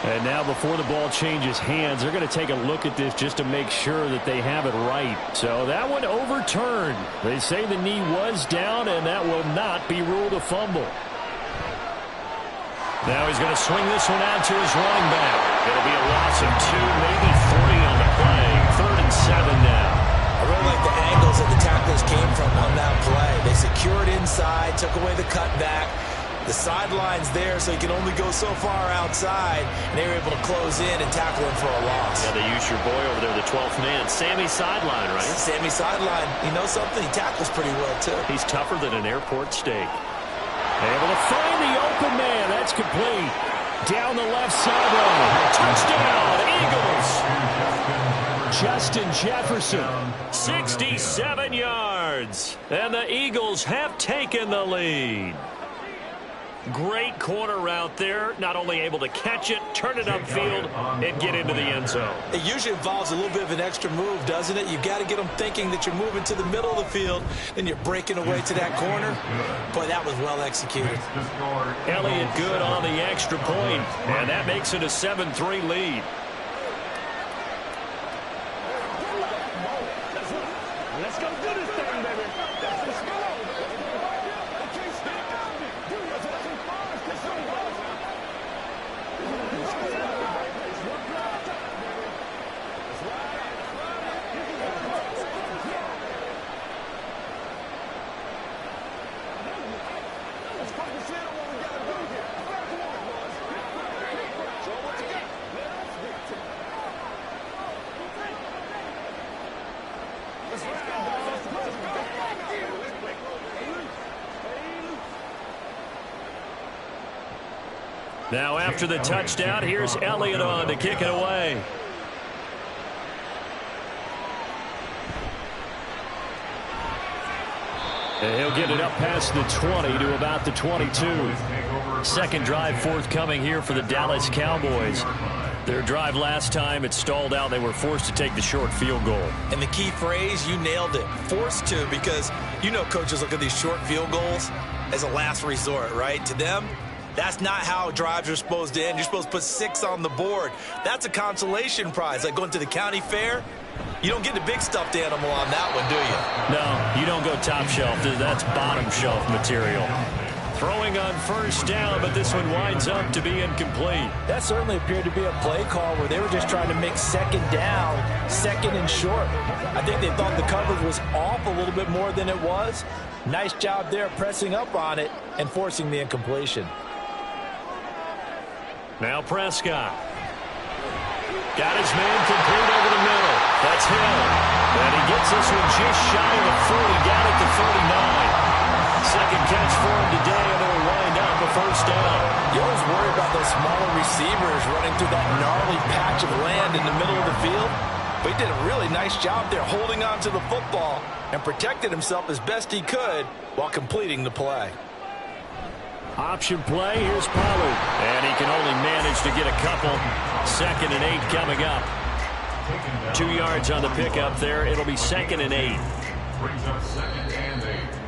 And now before the ball changes hands, they're going to take a look at this just to make sure that they have it right. So that one overturned. They say the knee was down, and that will not be ruled a fumble. Now he's going to swing this one out to his running back. It'll be a loss of 2, maybe 3 on the play. 3rd and 7 now. I really like the angles that the tacklers came from on that play. They secured inside, took away the cutback. The sideline's there, so he can only go so far outside, and they were able to close in and tackle him for a loss. Yeah, they used your boy over there, the 12th man. Sammy Sideline, right? Sammy Sideline. You know something? He tackles pretty well, too. He's tougher than an airport steak. Able to find the open man. That's complete. Down the left sideline. Touchdown, Eagles. Justin Jefferson. 67 yards. And the Eagles have taken the lead. Great corner route there. Not only able to catch it, turn it upfield, and get into the end zone. It usually involves a little bit of an extra move, doesn't it? You've got to get them thinking that you're moving to the middle of the field, then you're breaking away to that corner. Boy, that was well executed. Elliott good on the extra point, and that makes it a 7-3 lead. Let's go do this thing, baby. Let's go. Now after the touchdown, here's Elliott on to kick it away. And he'll get it up past the 20 to about the 22. Second drive forthcoming here for the Dallas Cowboys. Their drive last time, it stalled out. They were forced to take the short field goal. And the key phrase, you nailed it. Forced to, because you know coaches look at these short field goals as a last resort, right? To them, that's not how drives are supposed to end. You're supposed to put 6 on the board. That's a consolation prize. Like going to the county fair, you don't get the big stuffed animal on that one, do you? No, you don't go top shelf. That's bottom shelf material. Throwing on first down, but this one winds up to be incomplete. That certainly appeared to be a play call where they were just trying to make second down, second and short. I think they thought the coverage was off a little bit more than it was. Nice job there pressing up on it and forcing the incompletion. Now Prescott. Got his man complete over the middle. That's Hill. And he gets this one just shy of the 40. Got it to 39. Second catch for him today, and it'll wind up a first down. You always worry about those smaller receivers running through that gnarly patch of land in the middle of the field. But he did a really nice job there holding on to the football and protected himself as best he could while completing the play. Option play, here's Pollard. And he can only manage to get a couple. 2nd and 8 coming up. 2 yards on the pickup there. It'll be 2nd and 8. Brings up 2nd and 8.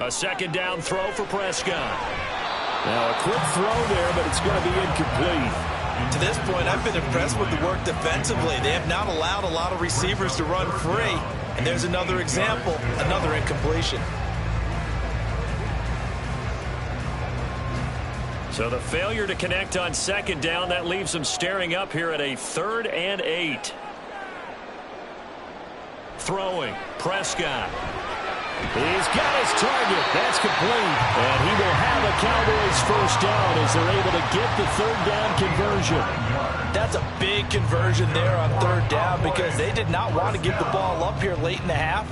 A second down throw for Prescott. Now a quick throw there, but it's going to be incomplete. To this point, I've been impressed with the work defensively. They have not allowed a lot of receivers to run free. And there's another example, another incompletion. So the failure to connect on second down, that leaves them staring up here at a 3rd and 8. Throwing, Prescott. He's got his target. That's complete. And he will have a Cowboys first down as they're able to get the 3rd down conversion. That's a big conversion there on 3rd down because they did not want to give the ball up here late in the half.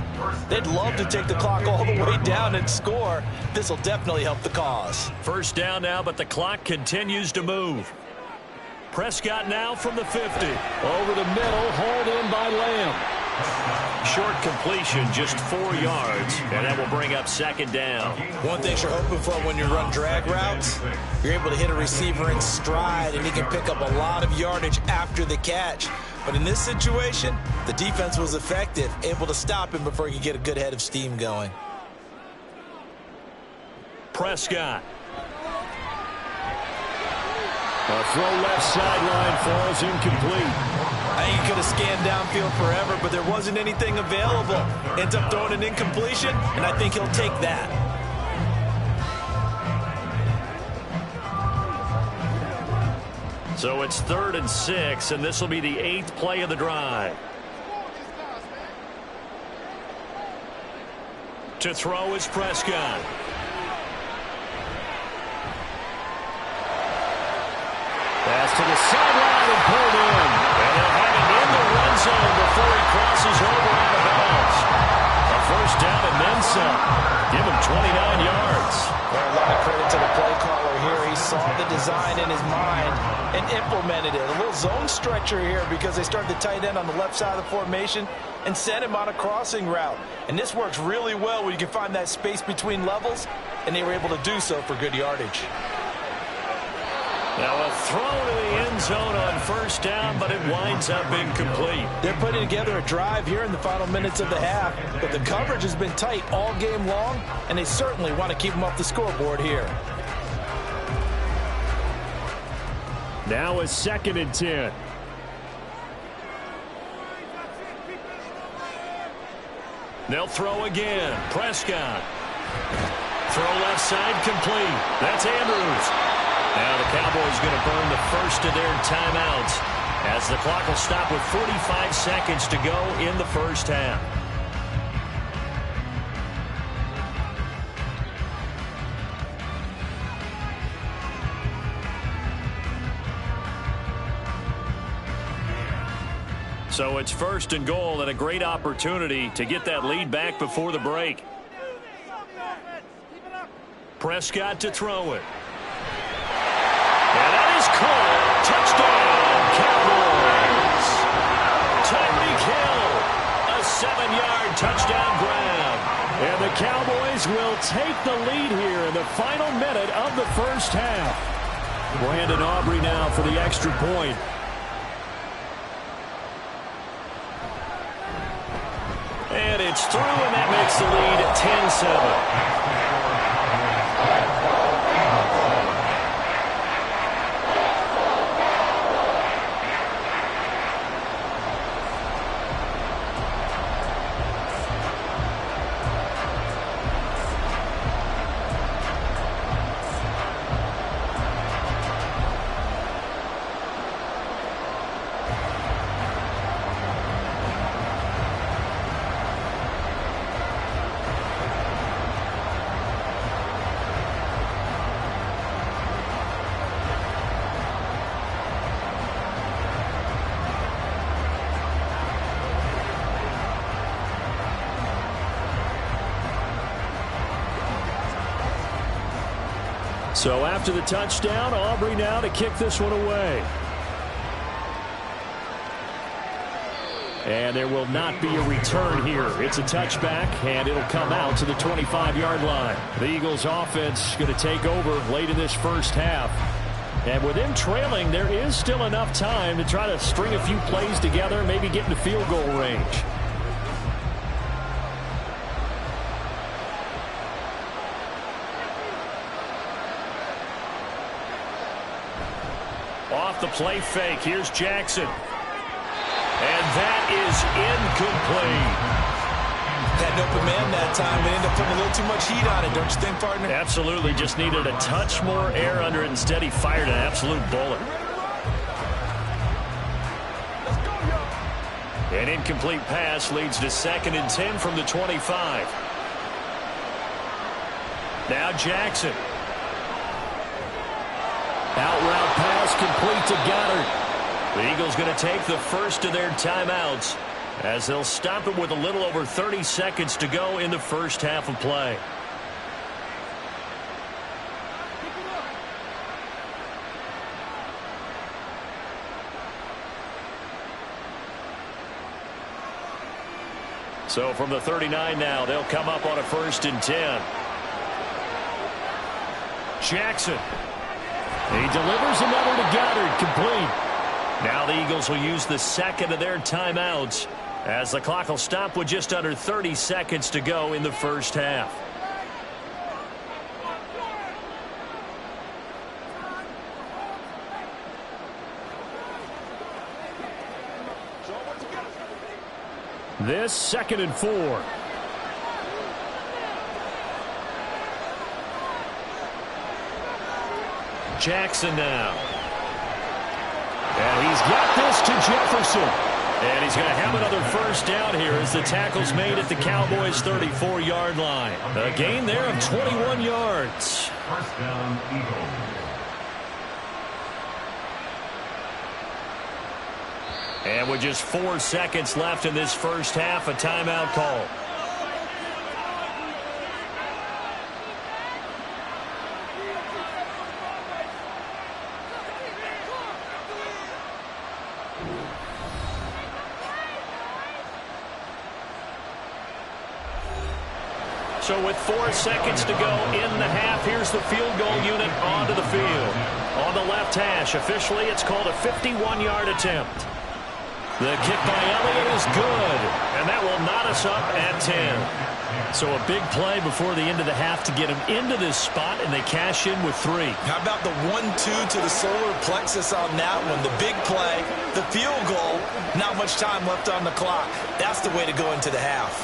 They'd love to take the clock all the way down and score. This will definitely help the cause. First down now, but the clock continues to move. Prescott now from the 50. Over the middle, hauled in by Lamb. Short completion, just 4 yards, and that will bring up 2nd down. One thing you're hoping for when you run drag routes, you're able to hit a receiver in stride, and he can pick up a lot of yardage after the catch. But in this situation, the defense was effective, able to stop him before he could get a good head of steam going. Prescott. A throw left sideline falls incomplete. I think he could have scanned downfield forever, but there wasn't anything available. Ends up throwing an incompletion, and I think he'll take that. So it's 3rd and 6, and this will be the 8th play of the drive. To throw is Prescott. Pass to the sideline and pulled in. And they'll have him in the red zone before he crosses over out of bounds. A first down and then some. Give him 29 yards. Well, a lot of credit to the play caller here. He saw the design in his mind and implemented it. A little zone stretcher here because they started the tight end on the left side of the formation and sent him on a crossing route. And this works really well when you can find that space between levels, and they were able to do so for good yardage. Now a throw to the end zone on first down, but it winds up incomplete. They're putting together a drive here in the final minutes of the half, but the coverage has been tight all game long, and they certainly want to keep them off the scoreboard here. Now a 2nd and 10. They'll throw again. Prescott. Throw left side complete. That's Andrews. Now the Cowboys going to burn the first of their timeouts as the clock will stop with 45 seconds to go in the first half. So it's 1st and goal and a great opportunity to get that lead back before the break. Prescott to throw it. And that is caught. Touchdown, Cowboys. Tyreek Hill, a 7-yard touchdown grab. And the Cowboys will take the lead here in the final minute of the first half. Brandon Aubrey now for the extra point. gets through, and that makes the lead 10-7. So after the touchdown, Aubrey now to kick this one away. And there will not be a return here. It's a touchback, and it'll come out to the 25-yard line. The Eagles offense going to take over late in this first half. And with them trailing, there is still enough time to try to string a few plays together, maybe get into field goal range. Off the play fake, here's Jackson. And that is incomplete. Had an open man that time, but ended up putting a little too much heat on it, don't you think, partner? Absolutely, just needed a touch more air under it. Instead, he fired an absolute bullet. An incomplete pass leads to 2nd and 10 from the 25. Now Jackson. Out route pass complete to Goddard. The Eagles going to take the first of their timeouts as they'll stop it with a little over 30 seconds to go in the first half of play. So from the 39 now, they'll come up on a 1st and 10. Jackson. He delivers another to Goddard, complete. Now the Eagles will use the 2nd of their timeouts as the clock will stop with just under 30 seconds to go in the first half. This 2nd and 4. Jackson now. And he's got this to Jefferson. And he's going to have another first down here as the tackle's made at the Cowboys' 34-yard line. A gain there of 21 yards. First down, Eagles. And with just 4 seconds left in this first half, a timeout call. So with 4 seconds to go in the half, here's the field goal unit onto the field. On the left hash, officially it's called a 51-yard attempt. The kick by Elliott is good, and that will knot us up at 10. So a big play before the end of the half to get them into this spot, and they cash in with 3. How about the 1-2 to the solar plexus on that one? The big play, the field goal, not much time left on the clock. That's the way to go into the half.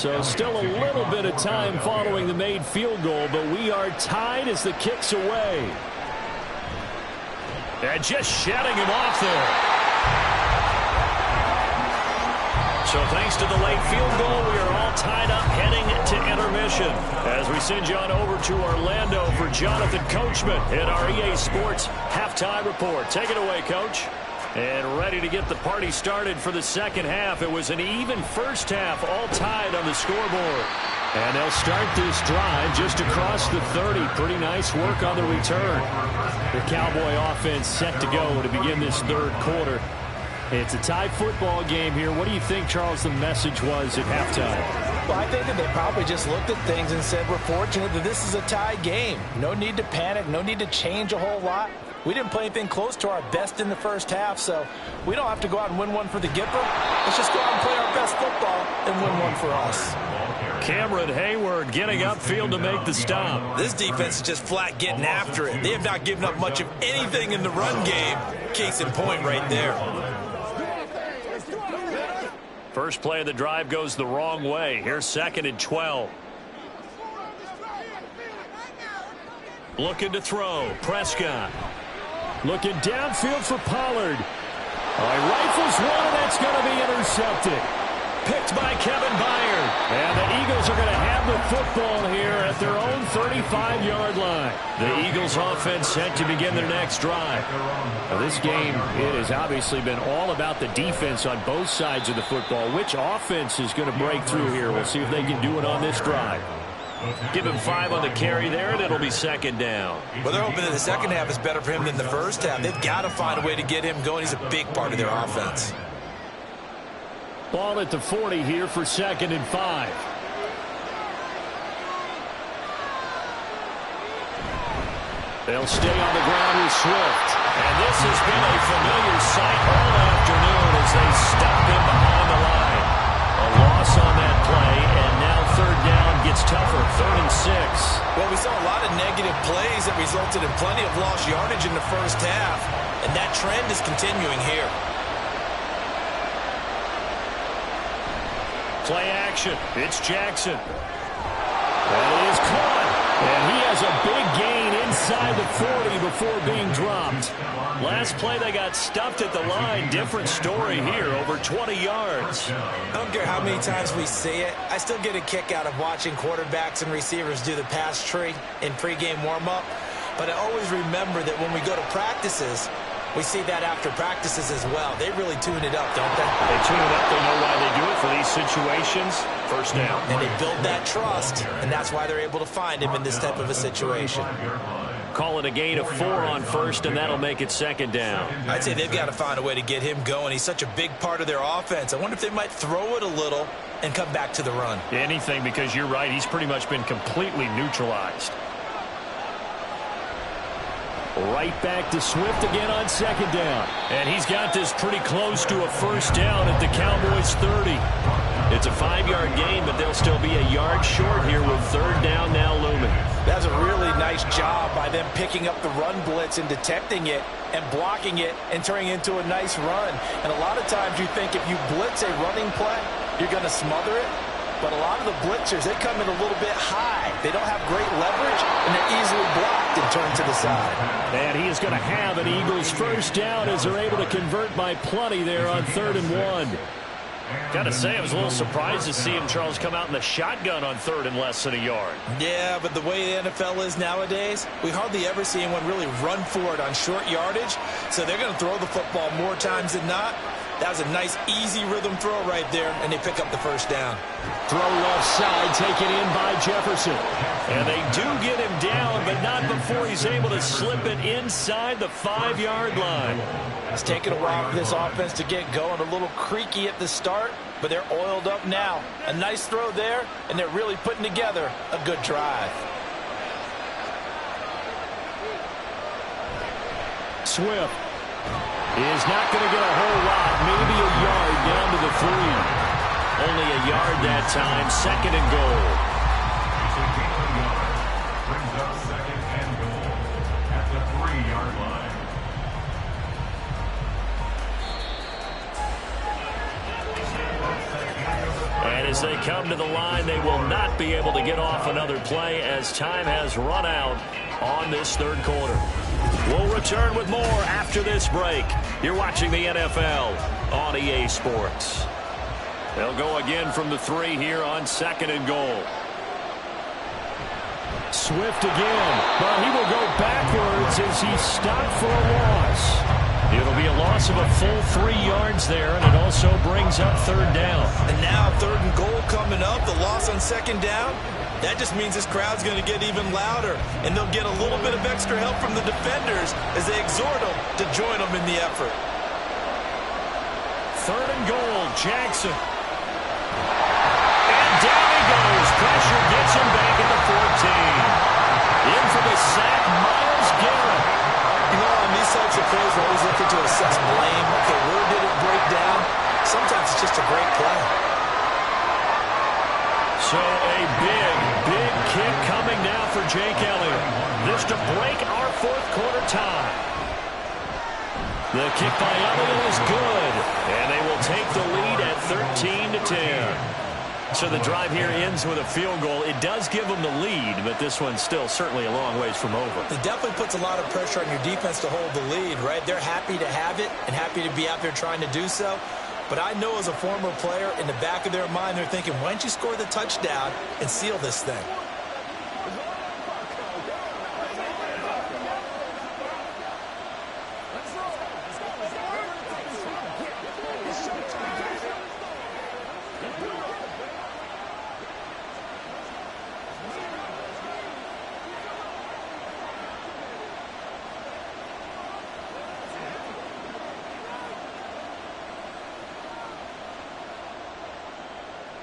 So still a little bit of time following the made field goal, but we are tied as the kick's away. And just shutting him off there. So thanks to the late field goal, we are all tied up heading to intermission as we send you on over to Orlando for Jonathan Coachman in our EA Sports Halftime Report. Take it away, Coach. And ready to get the party started for the second half. It was an even first half, all tied on the scoreboard. And they'll start this drive just across the 30. Pretty nice work on the return. The Cowboy offense set to go to begin this third quarter. It's a tie football game here. What do you think, Charles, the message was at halftime? Well, I think that they probably just looked at things and said, we're fortunate that this is a tie game. No need to panic. No need to change a whole lot. We didn't play anything close to our best in the first half, so we don't have to go out and win one for the Gipper. Let's just go out and play our best football and win one for us. Cameron Hayward getting upfield to make the stop. This defense is just flat getting after it. They have not given up much of anything in the run game. Case in point right there. First play of the drive goes the wrong way. Here's 2nd and 12. Looking to throw. Prescott. Looking downfield for Pollard. Rifles one, and that's going to be intercepted. Picked by Kevin Byard. And the Eagles are going to have the football here at their own 35-yard line. The Eagles offense set to begin their next drive. Now, this game, it has obviously been all about the defense on both sides of the football. Which offense is going to break through here? We'll see if they can do it on this drive. Give him 5 on the carry there, and it'll be 2nd down. Well, they're hoping that the second half is better for him than the first half. They've got to find a way to get him going. He's a big part of their offense. Ball at the 40 here for 2nd and 5. They'll stay on the ground with Swift. And this has been a familiar sight all afternoon as they stop him behind the line. A loss on that play, and now 3rd down gets tougher. 3rd and 6. Well, we saw a lot of negative plays that resulted in plenty of lost yardage in the first half, and that trend is continuing here. Play action. It's Jackson. That is caught. And he has a big gain inside the 40 before being dropped. Last play, they got stuffed at the line. Different story here, over 20 yards. I don't care how many times we see it. I still get a kick out of watching quarterbacks and receivers do the pass tree in pregame warm-up. But I always remember that when we go to practices, we see that after practices as well. They really tune it up, don't they? They tune it up. They know why they do it for these situations. First down. And they build that trust, and that's why they're able to find him in this type of a situation. Call it a gain of 4 on first, and that'll make it 2nd down. I'd say they've got to find a way to get him going. He's such a big part of their offense. I wonder if they might throw it a little and come back to the run. Anything, because you're right. He's pretty much been completely neutralized. Right back to Swift again on 2nd down. And he's got this pretty close to a first down at the Cowboys' 30. It's a 5-yard gain, but they'll still be a yard short here with 3rd down now looming. That's a really nice job by them picking up the run blitz and detecting it and blocking it and turning it into a nice run. And a lot of times you think if you blitz a running play, you're going to smother it. But a lot of the blitzers, they come in a little bit high. They don't have great leverage, and they're easily blocked and turned to the side. And he is going to have an Eagles first down as they're able to convert by plenty there on 3rd and 1. Got to say, I was a little surprised to see him, Charles, come out in the shotgun on 3rd and less than a yard. Yeah, but the way the NFL is nowadays, we hardly ever see anyone really run for it on short yardage. So they're going to throw the football more times than not. That was a nice, easy rhythm throw right there, and they pick up the first down. Throw left side, taken in by Jefferson. And they do get him down, but not before he's able to slip it inside the 5-yard line. It's taken a while for this offense to get going. A little creaky at the start, but they're oiled up now. A nice throw there, and they're really putting together a good drive. Swift is not going to get a whole lot, maybe a yard down to the 3. Only a yard that time, 2nd and goal. Brings up 2nd and goal at the 3-yard line. And as they come to the line, they will not be able to get off another play as time has run out on this 3rd quarter. We'll return with more after this break. You're watching the NFL on EA Sports. They'll go again from the 3 here on 2nd and goal. Swift again, but he will go backwards as he's stopped for a loss. It'll be a loss of a full 3 yards there, and it also brings up third down. And now 3rd and goal coming up, the loss on 2nd down. That just means this crowd's going to get even louder, and they'll get a little bit of extra help from the defenders as they exhort them to join them in the effort. 3rd and goal, Jackson. And down he goes. Pressure gets him back at the 14. In for the sack, Myles Garrett. You know, on these types of plays, we're always looking to assess blame. Okay, where did it break down? Sometimes it's just a great play. So a big kick coming now for Jake Elliott. This to break our 4th quarter tie. The kick by Elliott is good, and they will take the lead at 13-10. So the drive here ends with a field goal. It does give them the lead, but this one's still certainly a long ways from over. It definitely puts a lot of pressure on your defense to hold the lead, right? They're happy to have it and happy to be out there trying to do so. But I know as a former player, in the back of their mind, they're thinking, why don't you score the touchdown and seal this thing?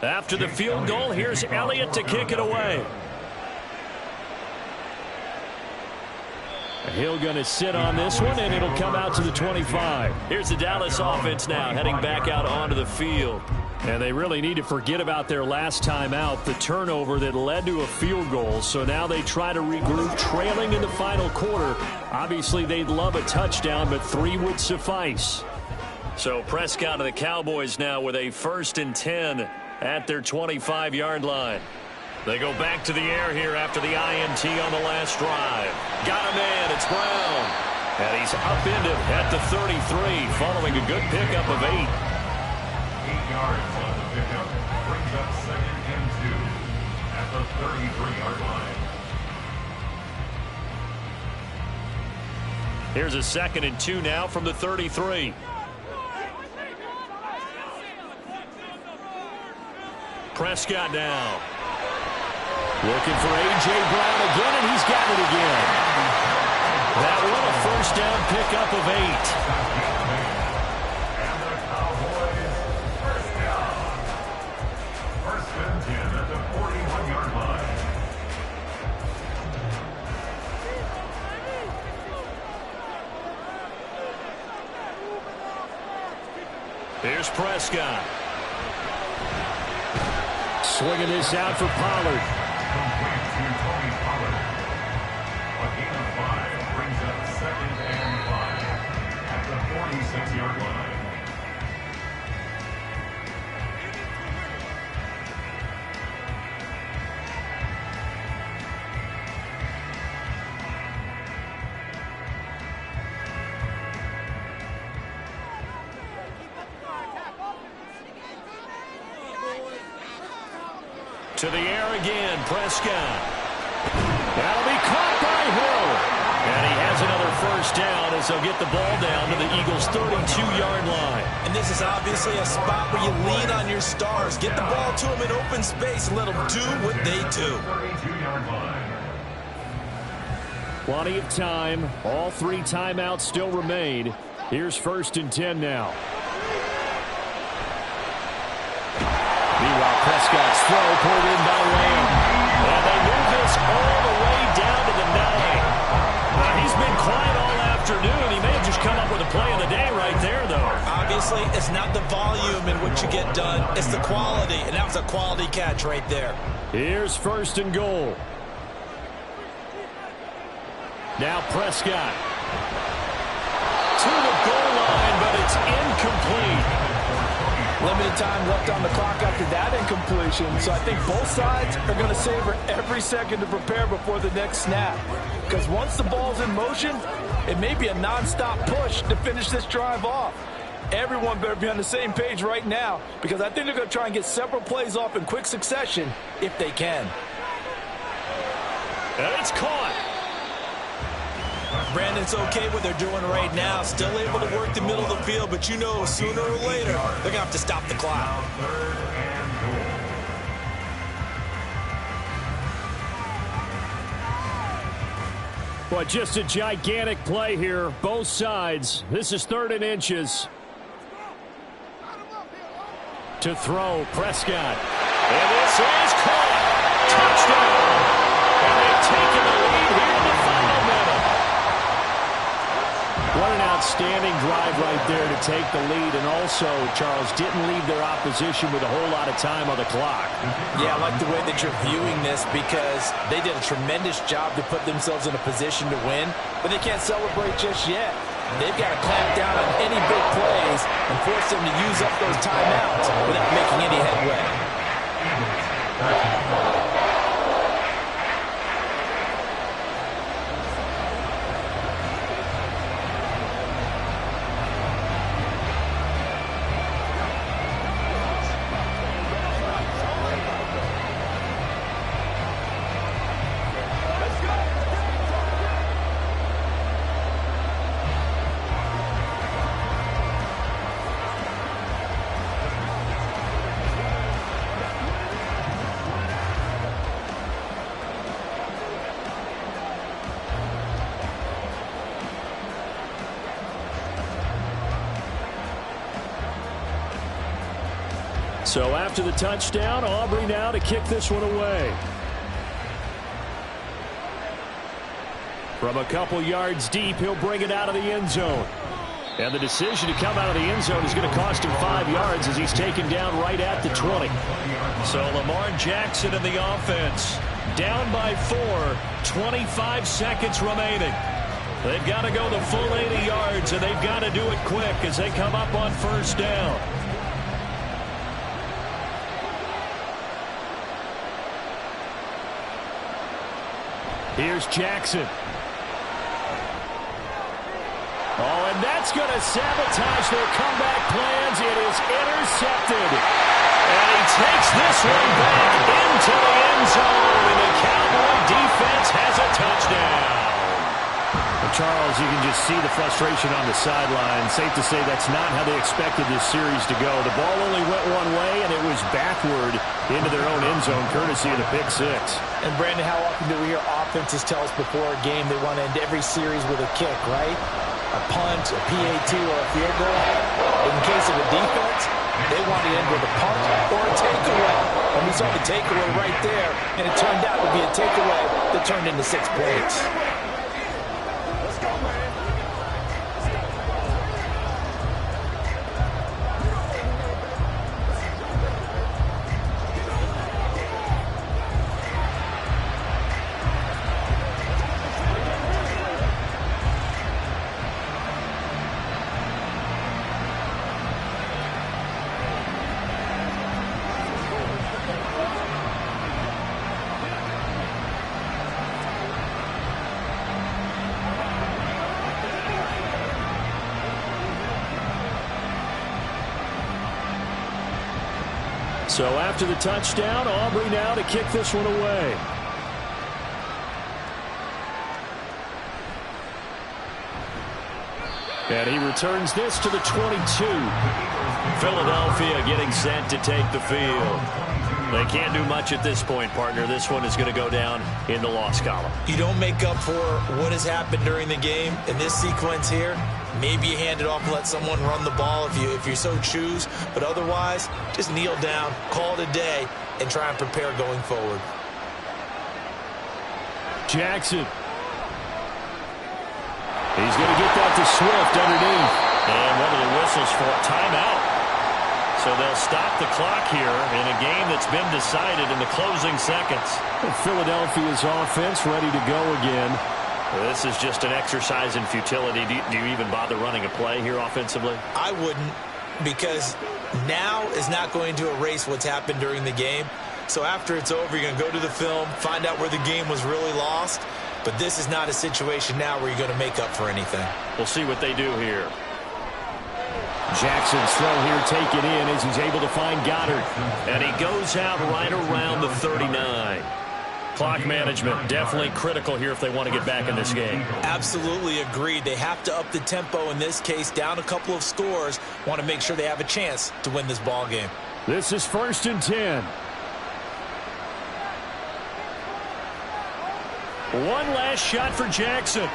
After the field goal, here's Elliott to kick it away. Hill going to sit on this one, and it'll come out to the 25. Here's the Dallas offense now, heading back out onto the field. And they really need to forget about their last time out, the turnover that led to a field goal. So now they try to regroup, trailing in the final quarter. Obviously, they'd love a touchdown, but 3 would suffice. So Prescott and the Cowboys now with a 1st and 10 at their 25-yard line. They go back to the air here after the INT on the last drive. Got a man, it's Brown. And he's upended at the 33 following a good pickup of 8. 8 yards on the pickup. Brings up 2nd and 2 at the 33-yard line. Here's a 2nd and 2 now from the 33. Prescott now. Looking for A.J. Brown again, and he's got it again. That one a 1st down pickup of 8. And the Cowboys, 1st down. 1st and 10 at the 41-yard line. Here's Prescott. Swinging this out for Pollard. Complete to Tony Pollard. A gain of 5 brings up 2nd and 5 at the 46-yard line. To the air again, Prescott. That'll be caught by Hill. And he has another 1st down as they'll get the ball down to the Eagles' 32-yard line. And this is obviously a spot where you lean on your stars. Get the ball to them in open space and let them do what they do. 32-yard line. Plenty of time. All 3 timeouts still remain. Here's 1st and 10 now. Meanwhile, Prescott's throw pulled in by Lamb. And they move this all the way down to the 9. He's been quiet all afternoon. He may have just come up with a play of the day right there, though. Obviously, it's not the volume in which you get done. It's the quality, and that was a quality catch right there. Here's 1st and goal. Now Prescott. To the goal line, but it's incomplete. Limited time left on the clock after that incompletion, so I think both sides are going to savor every second to prepare before the next snap. Because once the ball's in motion, it may be a non-stop push to finish this drive off. Everyone better be on the same page right now, because I think they're going to try and get several plays off in quick succession if they can. And it's caught. Brandon, it's okay what they're doing right now. Still able to work the middle of the field, but you know sooner or later they're going to have to stop the clock. Well, just a gigantic play here, both sides. This is 3rd and inches. To throw, Prescott. And this is caught. Touchdown. And they've taken the lead here in the final minute. What an outstanding drive right there to take the lead. And also, Charles, didn't leave their opposition with a whole lot of time on the clock. Yeah, I like the way that you're viewing this because they did a tremendous job to put themselves in a position to win, but they can't celebrate just yet. They've got to clamp down on any big plays and force them to use up those timeouts without making any headway. So after the touchdown, Aubrey now to kick this one away. From a couple yards deep, he'll bring it out of the end zone. And the decision to come out of the end zone is going to cost him 5 yards as he's taken down right at the 20. So Lamar Jackson in the offense. Down by 4, 25 seconds remaining. They've got to go the full 80 yards, and they've got to do it quick as they come up on 1st down. Here's Jackson. Oh, and that's going to sabotage their comeback plans. It is intercepted. And he takes this one back into the end zone. And the Cowboy defense has a touchdown. Well, Charles, you can just see the frustration on the sideline. Safe to say that's not how they expected this series to go. The ball only went one way, and it was backward into their own end zone, courtesy of the pick 6. And, Brandon, how often do we hear offenses tell us before a game they want to end every series with a kick, right? A punt, a PAT, or a field goal. In case of a defense, they want to end with a punt or a takeaway. And we saw the takeaway right there, and it turned out to be a takeaway that turned into 6 points. So after the touchdown, Aubrey now to kick this one away. And he returns this to the 22. Philadelphia getting set to take the field. They can't do much at this point, partner. This one is going to go down in the loss column. You don't make up for what has happened during the game in this sequence here. Maybe you hand it off and let someone run the ball if you so choose. But otherwise, just kneel down, call it a day, and try and prepare going forward. Jackson. He's going to get that to Swift underneath. And one of the whistles for a timeout. So they'll stop the clock here in a game that's been decided in the closing seconds. And Philadelphia's offense ready to go again. This is just an exercise in futility. Do you even bother running a play here offensively? I wouldn't, because now is not going to erase what's happened during the game. So after it's over, you're going to go to the film, find out where the game was really lost. But this is not a situation now where you're going to make up for anything. We'll see what they do here. Jackson's throw here taken in as he's able to find Goddard. And he goes out right around the 39. Clock management, definitely critical here if they want to get back in this game. Absolutely agreed. They have to up the tempo in this case, down a couple of scores. Want to make sure they have a chance to win this ball game. This is 1st and 10. One last shot for Jackson.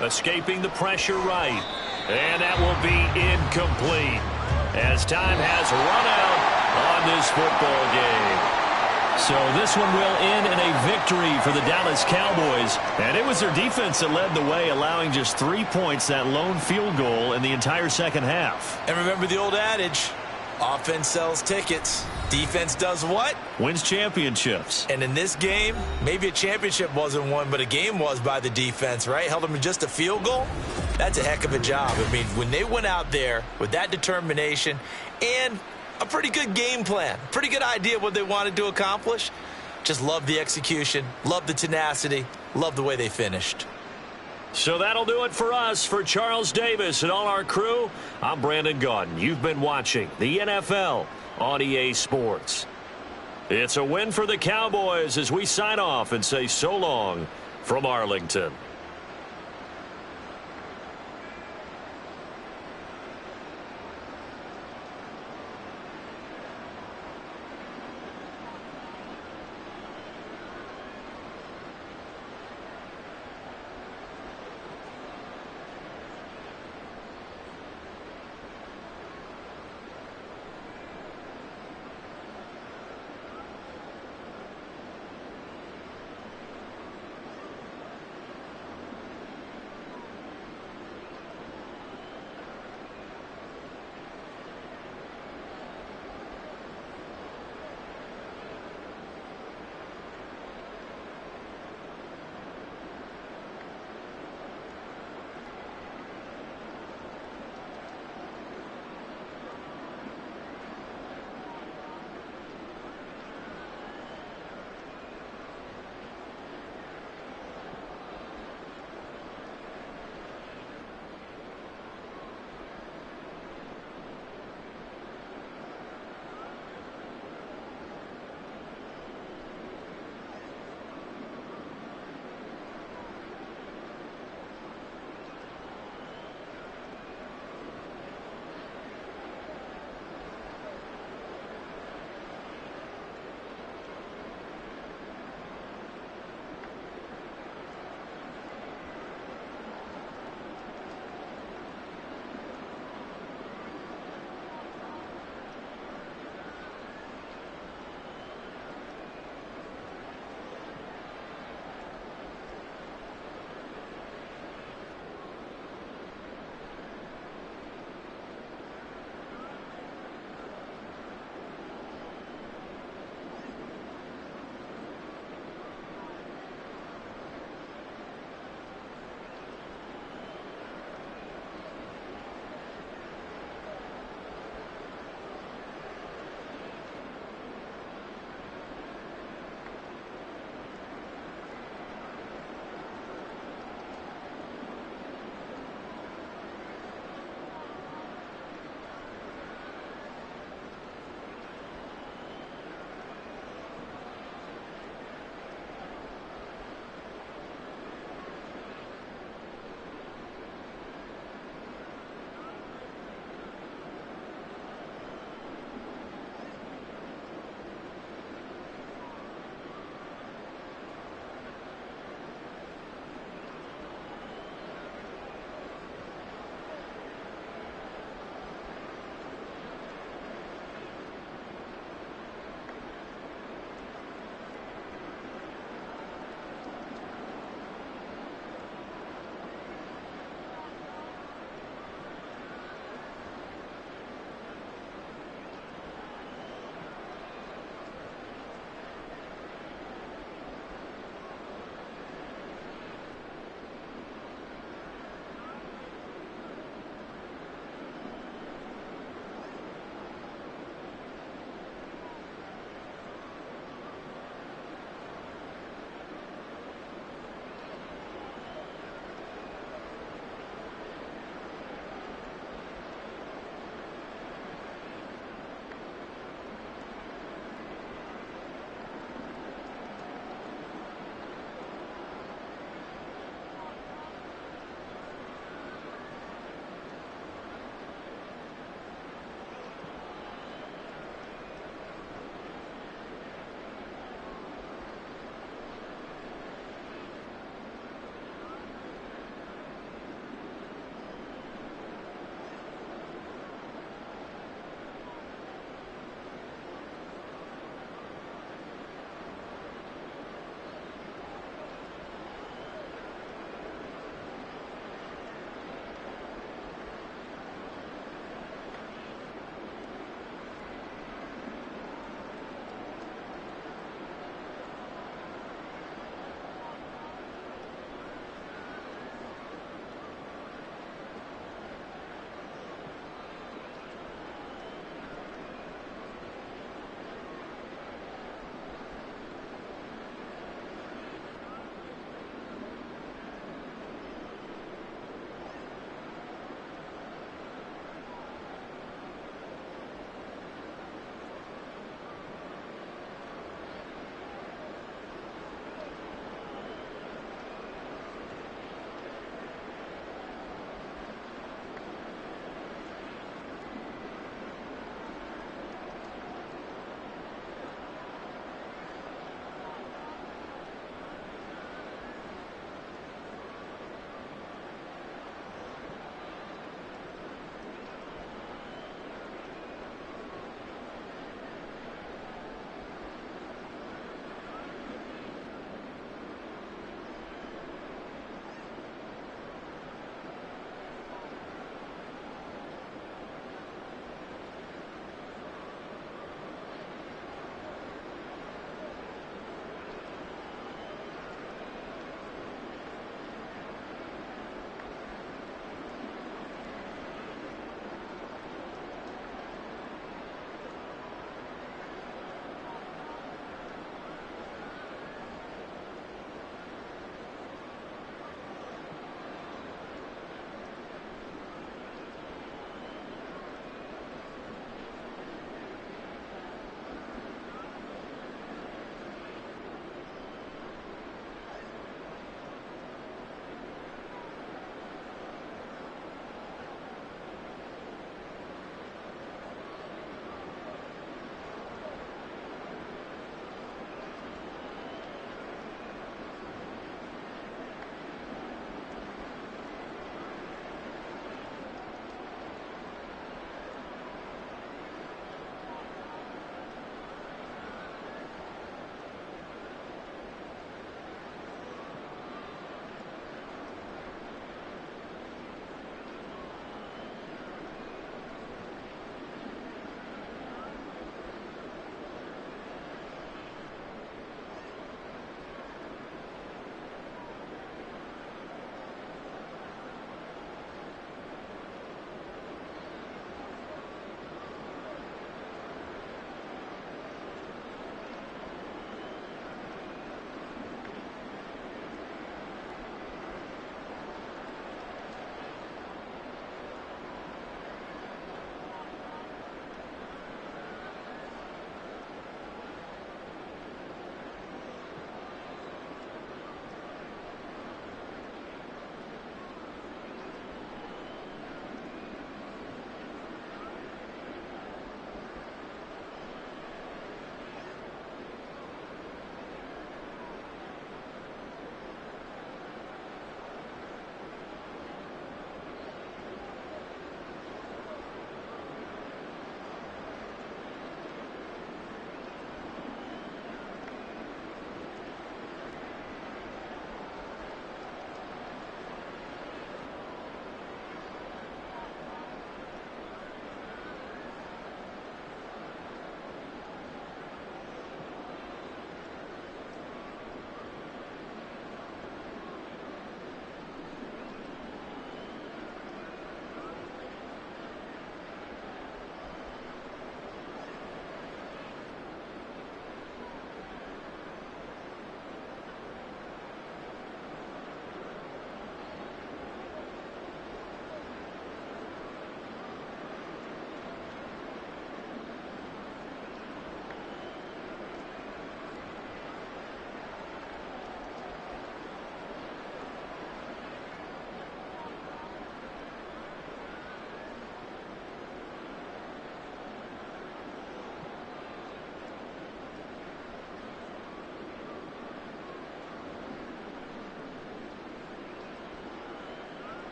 Escaping the pressure right. And that will be incomplete as time has run out on this football game. So this one will end in a victory for the Dallas Cowboys. And it was their defense that led the way, allowing just 3 points, that lone field goal in the entire second half. And remember the old adage, offense sells tickets. Defense does what? Wins championships. And in this game, maybe a championship wasn't won, but a game was by the defense, right? Held them to just a field goal. That's a heck of a job. I mean, when they went out there with that determination and a pretty good game plan, pretty good idea of what they wanted to accomplish, just love the execution, love the tenacity, love the way they finished. So that'll do it for us. For Charles Davis and all our crew, I'm Brandon Gaudin. You've been watching the NFL on EA Sports. It's a win for the Cowboys as we sign off and say so long from Arlington.